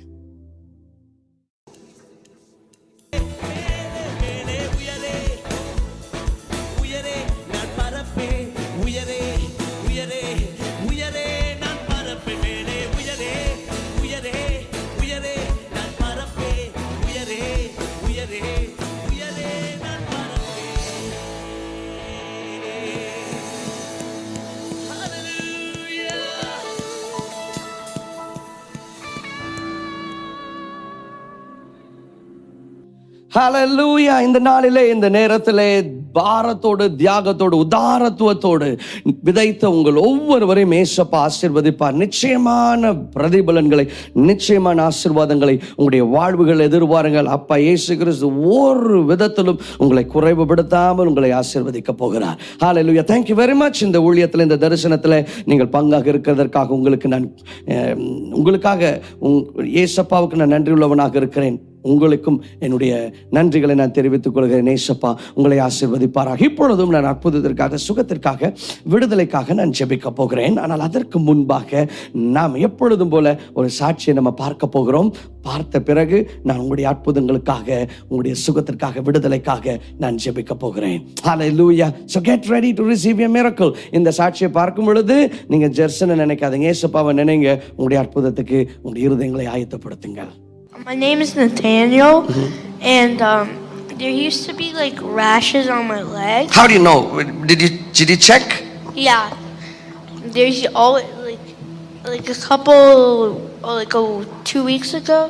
ஹல்லேலூயா. இந்த நாளிலே, இந்த நேரத்திலே பாரத்தோடு, தியாகத்தோடு, உதாரத்துவத்தோடு விதைத்த உங்கள் ஒவ்வொருவரையும் ஏசப்பா ஆசீர்வதிப்பார். நிச்சயமான பிரதிபலன்களை, நிச்சயமான ஆசீர்வாதங்களை உங்களுடைய வாழ்வுகள் எதிர்பாருங்கள். அப்பா இயேசு கிறிஸ்து ஒரு விதத்திலும் உங்களை குறைவுபடுத்தாமல் உங்களை ஆசீர்வதிக்க போகிறார். ஹல்லேலூயா. Thank you very much. இந்த ஊழியத்தில், இந்த தரிசனத்தில் நீங்கள் பங்காக இருக்கிறதற்காக உங்களுக்காக ஏசப்பாவுக்கு நான் நன்றி உள்ளவனாக இருக்கிறேன். உங்களுக்கும் என்னுடைய நன்றிகளை நான் தெரிவித்துக் கொள்கிறேன். ஏசப்பா உங்களை ஆசீர்வதிப்பாராக. இப்பொழுதும் நான் அற்புதத்திற்காக, சுகத்திற்காக, விடுதலைக்காக நான் ஜெபிக்க போகிறேன். ஆனால் அதற்கு முன்பாக நாம் எப்பொழுதும் போல ஒரு சாட்சியை நம்ம பார்க்க போகிறோம். பார்த்த பிறகு நான் உங்களுடைய அற்புதங்களுக்காக, உங்களுடைய சுகத்திற்காக, விடுதலைக்காக நான் ஜெபிக்க போகிறேன். Hallelujah. So get ready to receive your miracle. இந்த சாட்சியை பார்க்கும் பொழுது நீங்க ஜெர்சனை நினைக்காதீங்க, ஏசப்பாவை நினைங்க. உங்களுடைய அற்புதத்துக்கு உங்களுடைய இருதயங்களை ஆயத்தப்படுத்துங்கள். My name is Nathaniel, and there used to be like rashes on my leg. How do you know? Did you check? Yeah, there's always like a couple, like 2 weeks ago,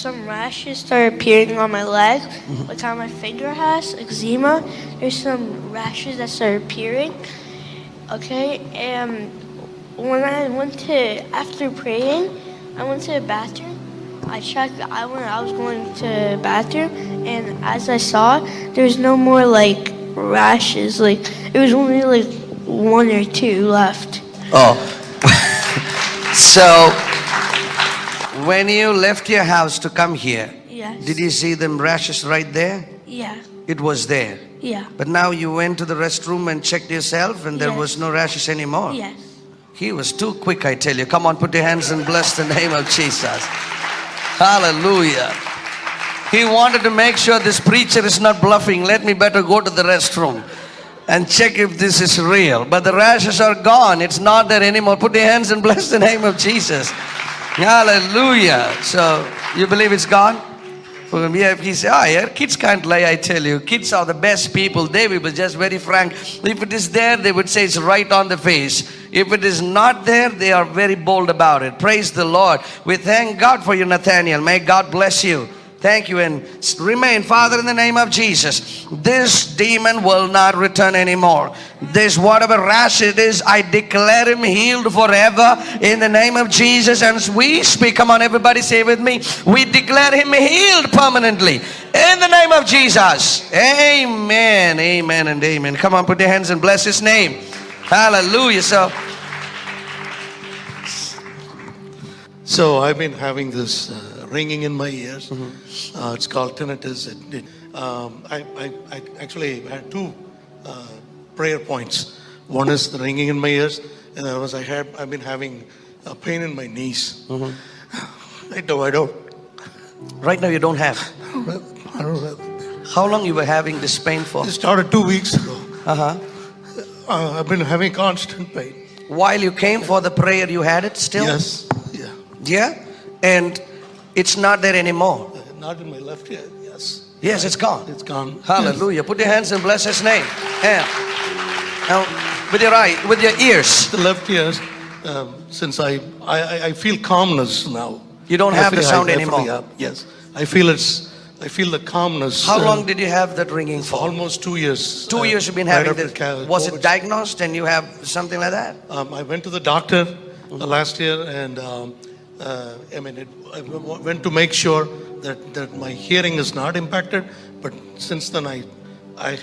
some rashes started appearing on my leg, like how my finger has eczema. There's some rashes that started appearing. Okay, and when after praying, I went to the bathroom. I checked. I was going to the bathroom, and as I saw, there was no more like rashes. Like it was only like 1 or 2 left. Oh, so when you left your house to come here, Yes. did you see them rashes right there? Yeah. It was there. Yeah. But now you went to the restroom and checked yourself, and there Yes. was no rashes anymore. Yes. He was too quick, I tell you. Come on, put your hands and bless the name of Jesus. Hallelujah. He wanted to make sure this preacher is not bluffing. Let me better go to the restroom and check if this is real. But the rashes are gone. It's not there anymore. Put your hands and bless the name of Jesus. Hallelujah. So, you believe it's gone? Yeah, he said, yeah, kids can't lie, I tell you. Kids are the best people. They will be just very frank. If it is there, they would say it's right on the face. If it is not there, they are very bold about it. Praise the Lord. We thank God for you, Nathaniel. May God bless you. Thank you, and remain. Father, in the name of Jesus, this demon will not return anymore. This whatever rash it is, I declare him healed forever in the name of Jesus. And as we speak, come on everybody, say with me, we declare him healed permanently in the name of Jesus. Amen, amen and amen. Come on, put your hands and bless his name. Hallelujah. So I've been having this ringing in my ears. It's called tinnitus. I actually had 2 prayer points. One is the ringing in my ears, and I've been having a pain in my knees. I don't. Right now you don't have. I don't have. How long you were having this pain for? It started 2 weeks ago. Uh-huh. I've been having constant pain. While you came for the prayer, you had it still? Yes. Yeah. Yeah? And it's not there anymore. Not in my left ear. Yes. Yes, it's gone. It's gone. Hallelujah. Put your hands and bless his name. And now with your ears. The left ears, since I feel calmness now. You don't have the sound anymore. Yes. I feel the calmness. How long did you have that ringing for? Almost 2 years. 2 years you've been having this. Was it diagnosed and you have something like that? I went to the doctor last year, and I went to make sure that my hearing is not impacted. But since then, I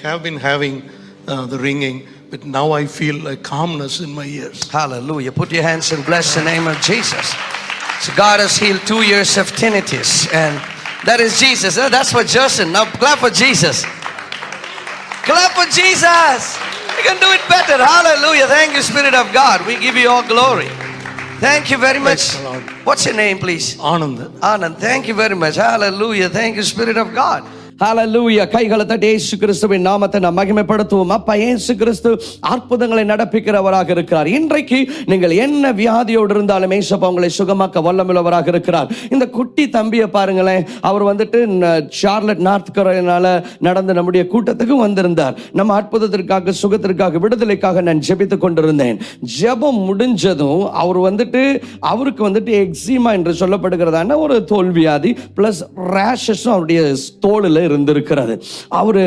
have been having the ringing, but now I feel a calmness in my ears. Hallelujah. Put your hands and bless the name of Jesus. So God has healed 2 years of tinnitus, and That is Jesus. That's for Justin. Now clap for Jesus. Clap for Jesus. You can do it better. Hallelujah. Thank you, Spirit of God. We give you all glory. Thank you very much. Praise the Lord. What's your name, please? Anand. Anand. Thank you very much. Hallelujah. Thank you, Spirit of God. ஹalleluya. கைகளை தட்டி இயேசு கிறிஸ்துவின் நாமத்தை நாம் மகிமைப்படுத்துவோம். அப்பா இயேசு கிறிஸ்து அற்புதங்களை நடப்பிக்கிறவராக இருக்கிறார். இன்றைக்கு நீங்கள் என்ன வியாதியோடு இருந்தாலும் இயேசுப்பா உங்களை சுகமாக்க வல்லமையுள்ளவராக இருக்கிறார். இந்த குட்டி தம்பியை பாருங்களேன். அவர் வந்துட்டு சார்லட் நார்த் கரோலினால நடந்த நம்முடைய கூட்டத்துக்கு வந்திருந்தார். நம்ம அற்புதத்திற்காக, சுகத்திற்காக, விடுதலைக்காக நான் ஜெபித்துக் கொண்டிருந்தேன். ஜெபம் முடிஞ்சதும் அவருக்கு வந்துட்டு எக்ஸிமா என்று சொல்லப்படுகிறதான ஒரு தோல் வியாதி பிளஸ் ரேஷஸும் அவருடைய தோலில் இருந்திருக்கிறது. அவரு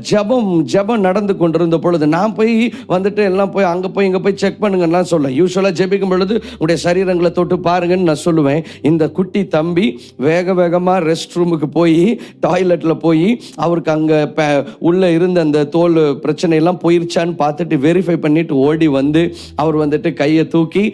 ஜெபம் நடந்து கொண்டிருந்த பொழுது நான் போய் வந்துட்டு எல்லாம் போய் அங்க போய் இங்க போய் செக் பண்ணுங்கன்னா சொல்ல, யூசுவலா ஜெபிக்கும் பொழுது உங்களுடைய சரீரங்களை தொட்டு பாருங்கன்னு நான் சொல்லுவேன். இந்த குட்டி தம்பி வேகமா ரெஸ்ட் ரூமுக்கு போய் டாய்லெட்ல போய் அவருக்கு அங்க உள்ள இருந்த அந்த தோல் பிரச்சனை எல்லாம் போயிருச்சான்னு பார்த்துட்டு வெரிஃபை பண்ணிட்டு ஓடி வந்து அவர் வந்துட்டு கையை தூக்கி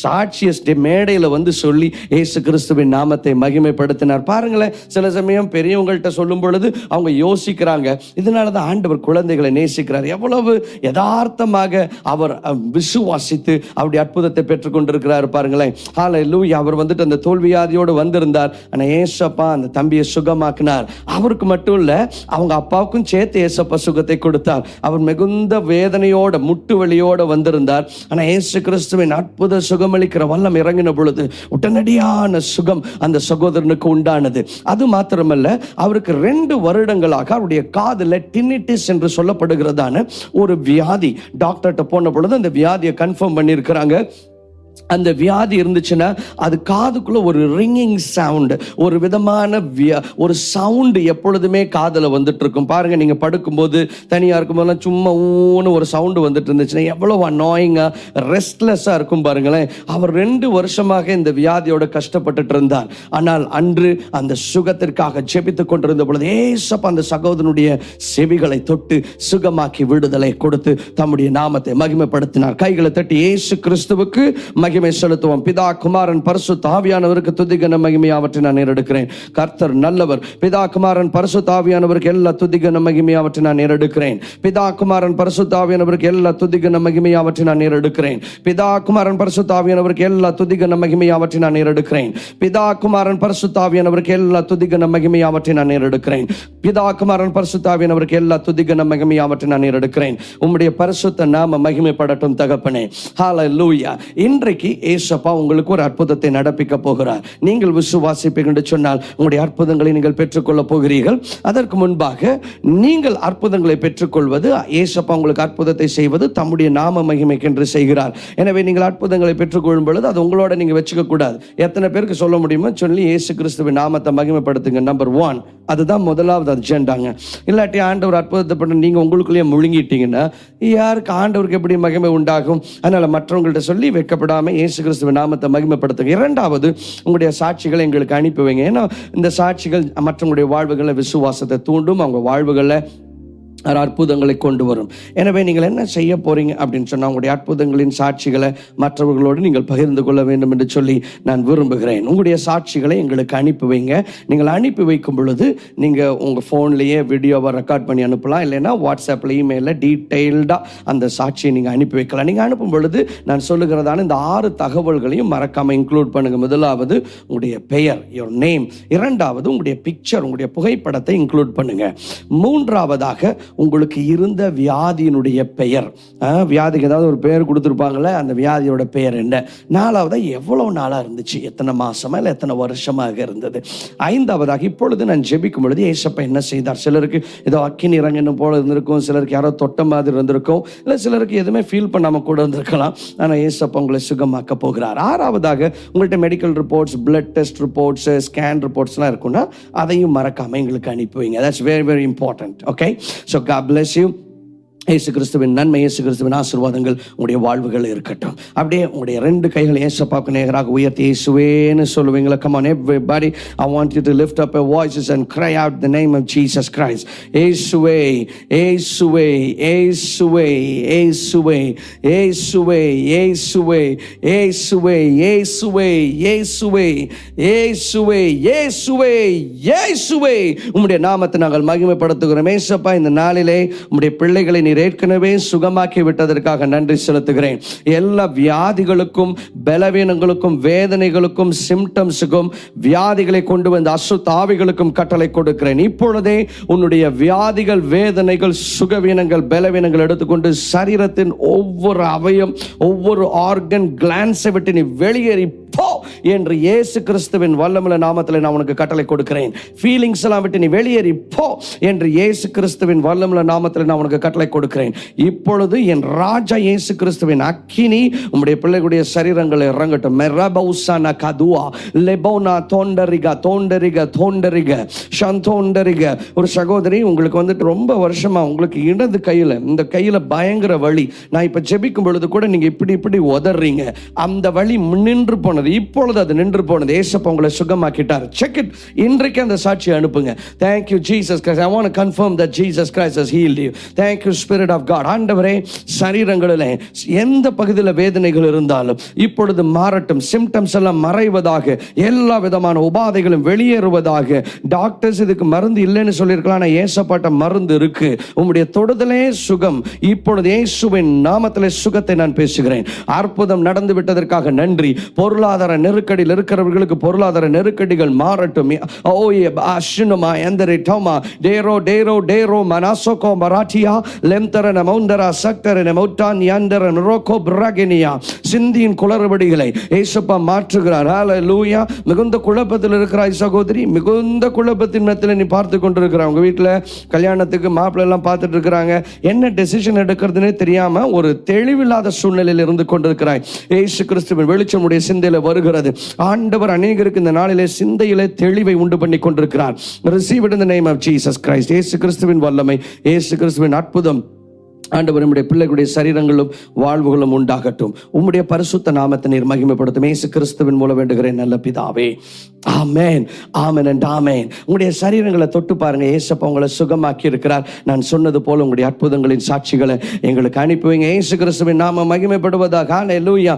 சாட்சிய மேடையில வந்து சொல்லி இயேசு கிறிஸ்துவின் நாமத்தை மகிமைப்படுத்தினார். பாருங்களேன், சில சமயம் பெரியவங்கள்ட்ட சொல்லும் பொழுது அவங்க யோசிக்கிறாங்க, இதனாலதான் ஆண்டவர் குழந்தைகளை நேசிக்கிறார். எவ்வளவு யதார்த்தமாக அவர் விசுவாசித்து அவருடைய அற்புதத்தை பெற்றுக் கொண்டிருக்கிறார் பாருங்களேன். ஹல்லேலூயா. அவர் வந்துட்டு அந்த தோல்வியாதியோடு வந்திருந்தார். ஆனா ஏசப்பா அந்த தம்பியை சுகமாக்கினார். அவருக்கு மட்டும் இல்ல, அவங்க அப்பாவுக்கும் சேர்த்து ஏசப்பா சுகத்தை கொடுத்தார். அவர் மிகுந்த வேதனையோட, முட்டு வலியோட வந்திருந்தார். ஆனா இயேசு கிறிஸ்துவின் அற்புத சுகமளிக்கிற வல்லம் இறங்கின பொழுது உடனடியான சுகம் அந்த சகோதரனுக்கு உண்டானது. அது மாத்திரமல்ல, அவருக்கு 2 வருடங்களாக அவருடைய காதுல டினிட்டிஸ் என்று சொல்லப்படுகிறதான ஒரு வியாதி. டாக்டர்கிட்ட போன பொழுது அந்த வியாதியை கன்ஃபார்ம் பண்ணியிருக்கிறாங்க. அந்த வியாதி இருந்துச்சுன்னா அது காதுக்குள்ள ஒரு ரிங்கிங் சவுண்ட், ஒரு விதமான ஒரு சவுண்ட் எப்பொழுதுமே காதுல வந்துட்டு இருக்கும். பாருங்க, நீங்க படுக்கும்போது தனியா இருக்கும்போதெல்லாம் சும்மா ஊன்னு ஒரு சவுண்ட் வந்துட்டு இருந்துச்சுன்னா எவ்வளவு அனாயிங்கா, ரெஸ்ட்லெஸ்ஸா இருக்கும் பாருங்களேன். அவர் 2 வருஷமாக இந்த வியாதியோட கஷ்டப்பட்டுட்டு இருந்தார். ஆனால் அன்று அந்த சுகத்திற்காக ஜெபித்துக் கொண்டிருந்த பொழுது ஏசப்பா அந்த சகோதரனுடைய செவிகளை தொட்டு சுகமாக்கி விடுதலை கொடுத்து தம்முடைய நாமத்தை மகிமைப்படுத்தினார். கைகளை தட்டி இயேசு கிறிஸ்துவுக்கு மகிமை செலுத்துவோம். பிதா, குமாரன், பரிசுத்த ஆவியானவருக்கு துதி கன மகிமை அவற்றை நான் ஏறெடுக்கிறேன். கர்த்தர் நல்லவர். பிதா, குமாரன், பரிசுத்த ஆவியானவருக்கு எல்லா துதி கன மகிமை அவற்றை நான் ஏறெடுக்கிறேன். பிதா, குமாரன், பரிசுத்த ஆவியானவருக்கு எல்லா துதி கன மகிமை அவற்றை நான் ஏறெடுக்கிறேன். பிதா, குமாரன், பரிசுத்த ஆவியானவருக்கு எல்லா துதி கன மகிமை அவற்றை நான் ஏறெடுக்கிறேன். பிதா, குமாரன், பரிசுத்த ஆவியானவருக்கு எல்லா துதி கன மகிமை அவற்றை நான் ஏறெடுக்கிறேன். பிதா, குமாரன், பரிசுத்த ஆவியானவருக்கு எல்லா துதி கன மகிமை அவற்றை நான் ஏறெடுக்கிறேன். உம்முடைய பரிசுத்த நாம மகிமைப்படட்டும் தகப்பனே. ஹல்லேலூயா. இன்றைக்கு ஏசப்பா உங்களுக்கு ஒரு அற்புதத்தை நடப்பிக்க போகிறார். நீங்கள் விசுவாசிப்பீர்கள் என்று சொன்னால் உங்களுடைய அற்புதங்களை நீங்கள் பெற்றுக்கொள்ள போகிறீர்கள். அதற்கு முன்பாக நீங்கள் அற்புதங்களை பெற்றுக்கொள்வது, ஏசப்பா உங்களுக்கு அற்புதத்தை செய்வது தம்முடைய நாம மகிமைக்கு என்று செய்கிறார். எனவே நீங்கள் அற்புதங்களை பெற்றுக்கொள்ளும் பொழுது அது உங்களோட நீங்க வச்சுக்க கூடாது. எத்தனை பேருக்கு சொல்ல முடியுமோ சொல்லி இயேசு கிறிஸ்துவின் நாமத்தை மகிமைப்படுத்துங்க. நம்பர் 1, அதுதான் முதலாவது அஜெண்டாங்க. இல்லாட்டி ஆண்டவர் அற்புதத்தை பண்ண நீங்க உங்களுக்குள்ளேயே முழுங்கிட்டீங்கன்னா யாருக்கு ஆண்டவருக்கு எப்படி மகிமை உண்டாகும்? அதனால மற்றவங்கள்ட்ட சொல்லி வைக்கப்படாம இயேசு கிறிஸ்துவின் நாமத்தை மகிமைப்படுத்துங்க. 2வது, உங்களுடைய சாட்சிகளை எங்களுக்கு அனுப்பி வைங்க. ஏன்னா இந்த சாட்சிகள் மற்றவங்களுடைய வாழ்வுகளில் விசுவாசத்தை தூண்டும், அவங்க வாழ்வுகளில் அற்புதங்களை கொண்டு வரும். எனவே நீங்கள் என்ன செய்ய போறீங்க அப்படின்னு சொன்னா, உங்களுடைய அற்புதங்களின் சாட்சிகளை மற்றவர்களோடு நீங்கள் பகிர்ந்து கொள்ள வேண்டும் என்று சொல்லி நான் விரும்புகிறேன். உங்களுடைய சாட்சிகளை எங்களுக்கு அனுப்பி வைங்க. நீங்கள் அனுப்பி வைக்கும் பொழுது நீங்க உங்க போன்லயே வீடியோவை ரெக்கார்ட் பண்ணி அனுப்பலாம். இல்லைன்னா வாட்ஸ்அப்ல, இமெயில டீடைல்டா அந்த சாட்சியை நீங்க அனுப்பி வைக்கலாம். நீங்க அனுப்பும் பொழுது நான் சொல்லுகிறதான இந்த 6 தகவல்களையும் மறக்காம இன்க்ளூட் பண்ணுங்க. முதலாவது உங்களுடைய பெயர், யுவர் நேம். 2வது உங்களுடைய பிக்சர், உங்களுடைய புகைப்படத்தை இன்க்ளூட் பண்ணுங்க. 3வதாக உங்களுக்கு இருந்த வியாதியினுடைய பெயர். வியாதிக்கு ஏதாவது ஒரு பெயர் கொடுத்துருப்பாங்களே, அந்த வியாதியோட பெயர் என்ன. 4வதா எவ்வளவு நாளா இருந்துச்சு, எத்தனை மாசமா இல்லை எத்தனை வருஷமாக இருந்தது. 5வதாக இப்பொழுது நான் ஜெபிக்கும் பொழுது ஏசப்பா என்ன செய்தார். சிலருக்கு ஏதோ அக்கினி இறங்கணும் போல இருந்திருக்கும், சிலருக்கு யாரோ தொட்ட மாதிரி இருந்திருக்கும், இல்லை சிலருக்கு எதுவுமே ஃபீல் பண்ணாம கூட இருந்திருக்கலாம். ஆனால் ஏசப்பா உங்களை சுகமாக்க போகிறார். 6வதாக உங்கள்கிட்ட medical reports, blood test reports, scan ரிப்போர்ட்ஸ்லாம் இருக்குன்னா அதையும் மறக்காம எங்களுக்கு அனுப்பி வைங்க. That's very very important. Okay, so God bless you. இயேசு கிறிஸ்துவின் நன்மை, இயேசு கிறிஸ்துவின் ஆசீர்வாதங்கள் உங்களுடைய வாழ்வுகள் இருக்கட்டும். அப்படியே உங்களுடைய 2 கைகளை ஏசப்பாவுக்கு நேராக உயர்த்தி இயேசுவேன்னு சொல்லுவீங்களா? Come on everybody, I want you to lift up your voices and cry out the name of Jesus Christ. இயேசுவே, இயேசுவே, இயேசுவே, இயேசுவே, இயேசுவே, இயேசுவே, இயேசுவே, இயேசுவே, இயேசுவே, இயேசுவே, இயேசுவே, இயேசுவே, உம்முடைய நாமத்தை நாங்கள் மகிமைப்படுத்துகிறோம். ஏசப்பா, இந்த நாளிலே உம்முடைய பிள்ளைகளை நீர் ஏற்கனவே சுகமாக்கி விட்டதற்காக நன்றி செலுத்துகிறேன். எல்லா வியாதிகளுக்கும், பலவீனங்களுக்கும், வேதனைகளுக்கும், சிம்டம்ஸுக்கும், வியாதிகளை கொண்டு வந்த அசுத்த ஆவிகளுக்கும் கட்டளை கொடுக்கிறேன். இப்பொழுதே உன்னுடைய வியாதிகள், வேதனைகள், சுகவீனங்கள், பலவீனங்கள் எடுத்துக்கொண்டு சரீரத்தின் ஒவ்வொரு அவயம், ஒவ்வொரு ஆர்கன், கிளான்ஸை விட்டு நீ வெளியேறி போ என்று இயேசு கிறிஸ்துவின் வல்லமுள்ள நாமத்தில் நான் உனக்கு கட்டளை கொடுக்கிறேன். ஃபீலிங்ஸ் எல்லாம் விட்டு நீ வெளியேறி போ என்று இயேசு கிறிஸ்துவின் வல்லமுள்ள நாமத்தில் நான் உனக்கு கட்டளை கொடுக்கிறேன். இப்பொழுது என் ராஜா இயேசு கிறிஸ்துவின் அக்கினி உம்முடைய பிள்ளைகளுடைய சரீரங்களை இறங்கட்டும். மெரபௌசானா கதுவா லெபோனா தோண்டரிக தோண்டரிக தோண்டரிக ஷந்தோண்டரிக. ஒரு சகோதரி, உங்களுக்கு வந்துட்டு ரொம்ப வருஷமா உங்களுக்கு இடது கையில, இந்த கையில பயங்கர வலி. நான் இப்ப ஜெபிக்கும் பொழுது கூட நீங்க இப்படி இப்படி உதறீங்க. அந்த வலி நின்று போனது, இப்பொழுது அது நின்று போனது. ஏசப்பா உங்களை சுகமாக்கிட்டார். Check it. இன்றைக்கு அந்த சாட்சியை அனுப்புங்க. Thank you Jesus Christ. I want to confirm that Jesus Christ has healed you. Thank you Spirit of God. ஆண்டவரே, சரீரங்களிலே எந்த பகுதியில் வேதனைகள் இருந்தாலும் இப்பொழுது மாறட்டும். சிம்டம்ஸ் எல்லாம் மறைவதாக, எல்லா விதமான உபாதைகளும் வெளியேறுவதாக. டாக்டர்ஸ் இதுக்கு மருந்து இல்லைன்னு சொல்லியிருக்கலாம், ஆனால் ஏசப்பாட்ட மருந்து இருக்கு. உம்முடைய தொடுதலே சுகம். இப்பொழுது இயேசுவின் நாமத்திலே சுகத்தை நான் பேசுகிறேன். அற்புதம் நடந்து விட்டதற்காக நன்றி. பொருளாதார நெருக்கடியில் இருக்கிறவர்களுக்கு பொருளாதார நெருக்கடிகள் மாறட்டும். அஷ்ணுமா எந்தரி டோமா டேரோ டேரோ டேரோ மனாசோகோ மராட்டியா லெம்தரன மௌந்தரா சக்தரன மௌட்டான் யந்தரன் ரோகோ பிரகினியா. சிந்தியின் குளறுபடிகளை ஏசப்பா மாற்றுகிறார். ஹல்லேலூயா. மிகுந்த குழப்பத்தில் இருக்கிறாய் சகோதரி, மிகுந்த குழப்பத்தின் மத்தியில் நீ பார்த்து கொண்டிருக்கிறாய். உங்க வீட்டில் கல்யாணத்துக்கு மாப்பிள்ளை எல்லாம் பார்த்துட்டு இருக்கிறாங்க. என்ன டெசிஷன் எடுக்கிறதுனே தெரியாம ஒரு தெளிவில்லாத சூழ்நிலையில் இருந்து கொண்டிருக்கிறாய். இயேசு கிறிஸ்துவின் வெளிச்சம் உடைய சிந்தையில வருகிறது. ஆண்டவர் அநேகருக்கு இந்த நாளிலே சிந்தையிலே தெளிவை உண்டு பண்ணி கொண்டிருக்கிறார். Receive it in the name of Jesus Christ. இயேசு கிறிஸ்துவின் வல்லமை, இயேசு கிறிஸ்துவின் அற்புதம் ஆண்டவர் நம்முடைய பிள்ளைகளுடைய சரீரங்களும் வாழ்வுகளும் உண்டாகட்டும். உம்முடைய பரிசுத்த நாமத்தை நீர் மகிமைப்படுத்தும். இயேசு கிறிஸ்துவின் மூலம் வேண்டுகிறேன் நல்ல பிதாவே. ஆமென், ஆமென் அண்ட் ஆமென். உங்களுடைய சரீரங்களை தொட்டு பாருங்க. இயேசப்பா உங்களை சுகமாக்கி இருக்கிறார். நான் சொன்னது போல உங்களுடைய அற்புதங்களின் சாட்சிகளை எங்களுக்கு அனுப்புவீங்க. இயேசு கிறிஸ்துவின் நாமம் மகிமைப்படுவதாக. ஹல்லேலூயா.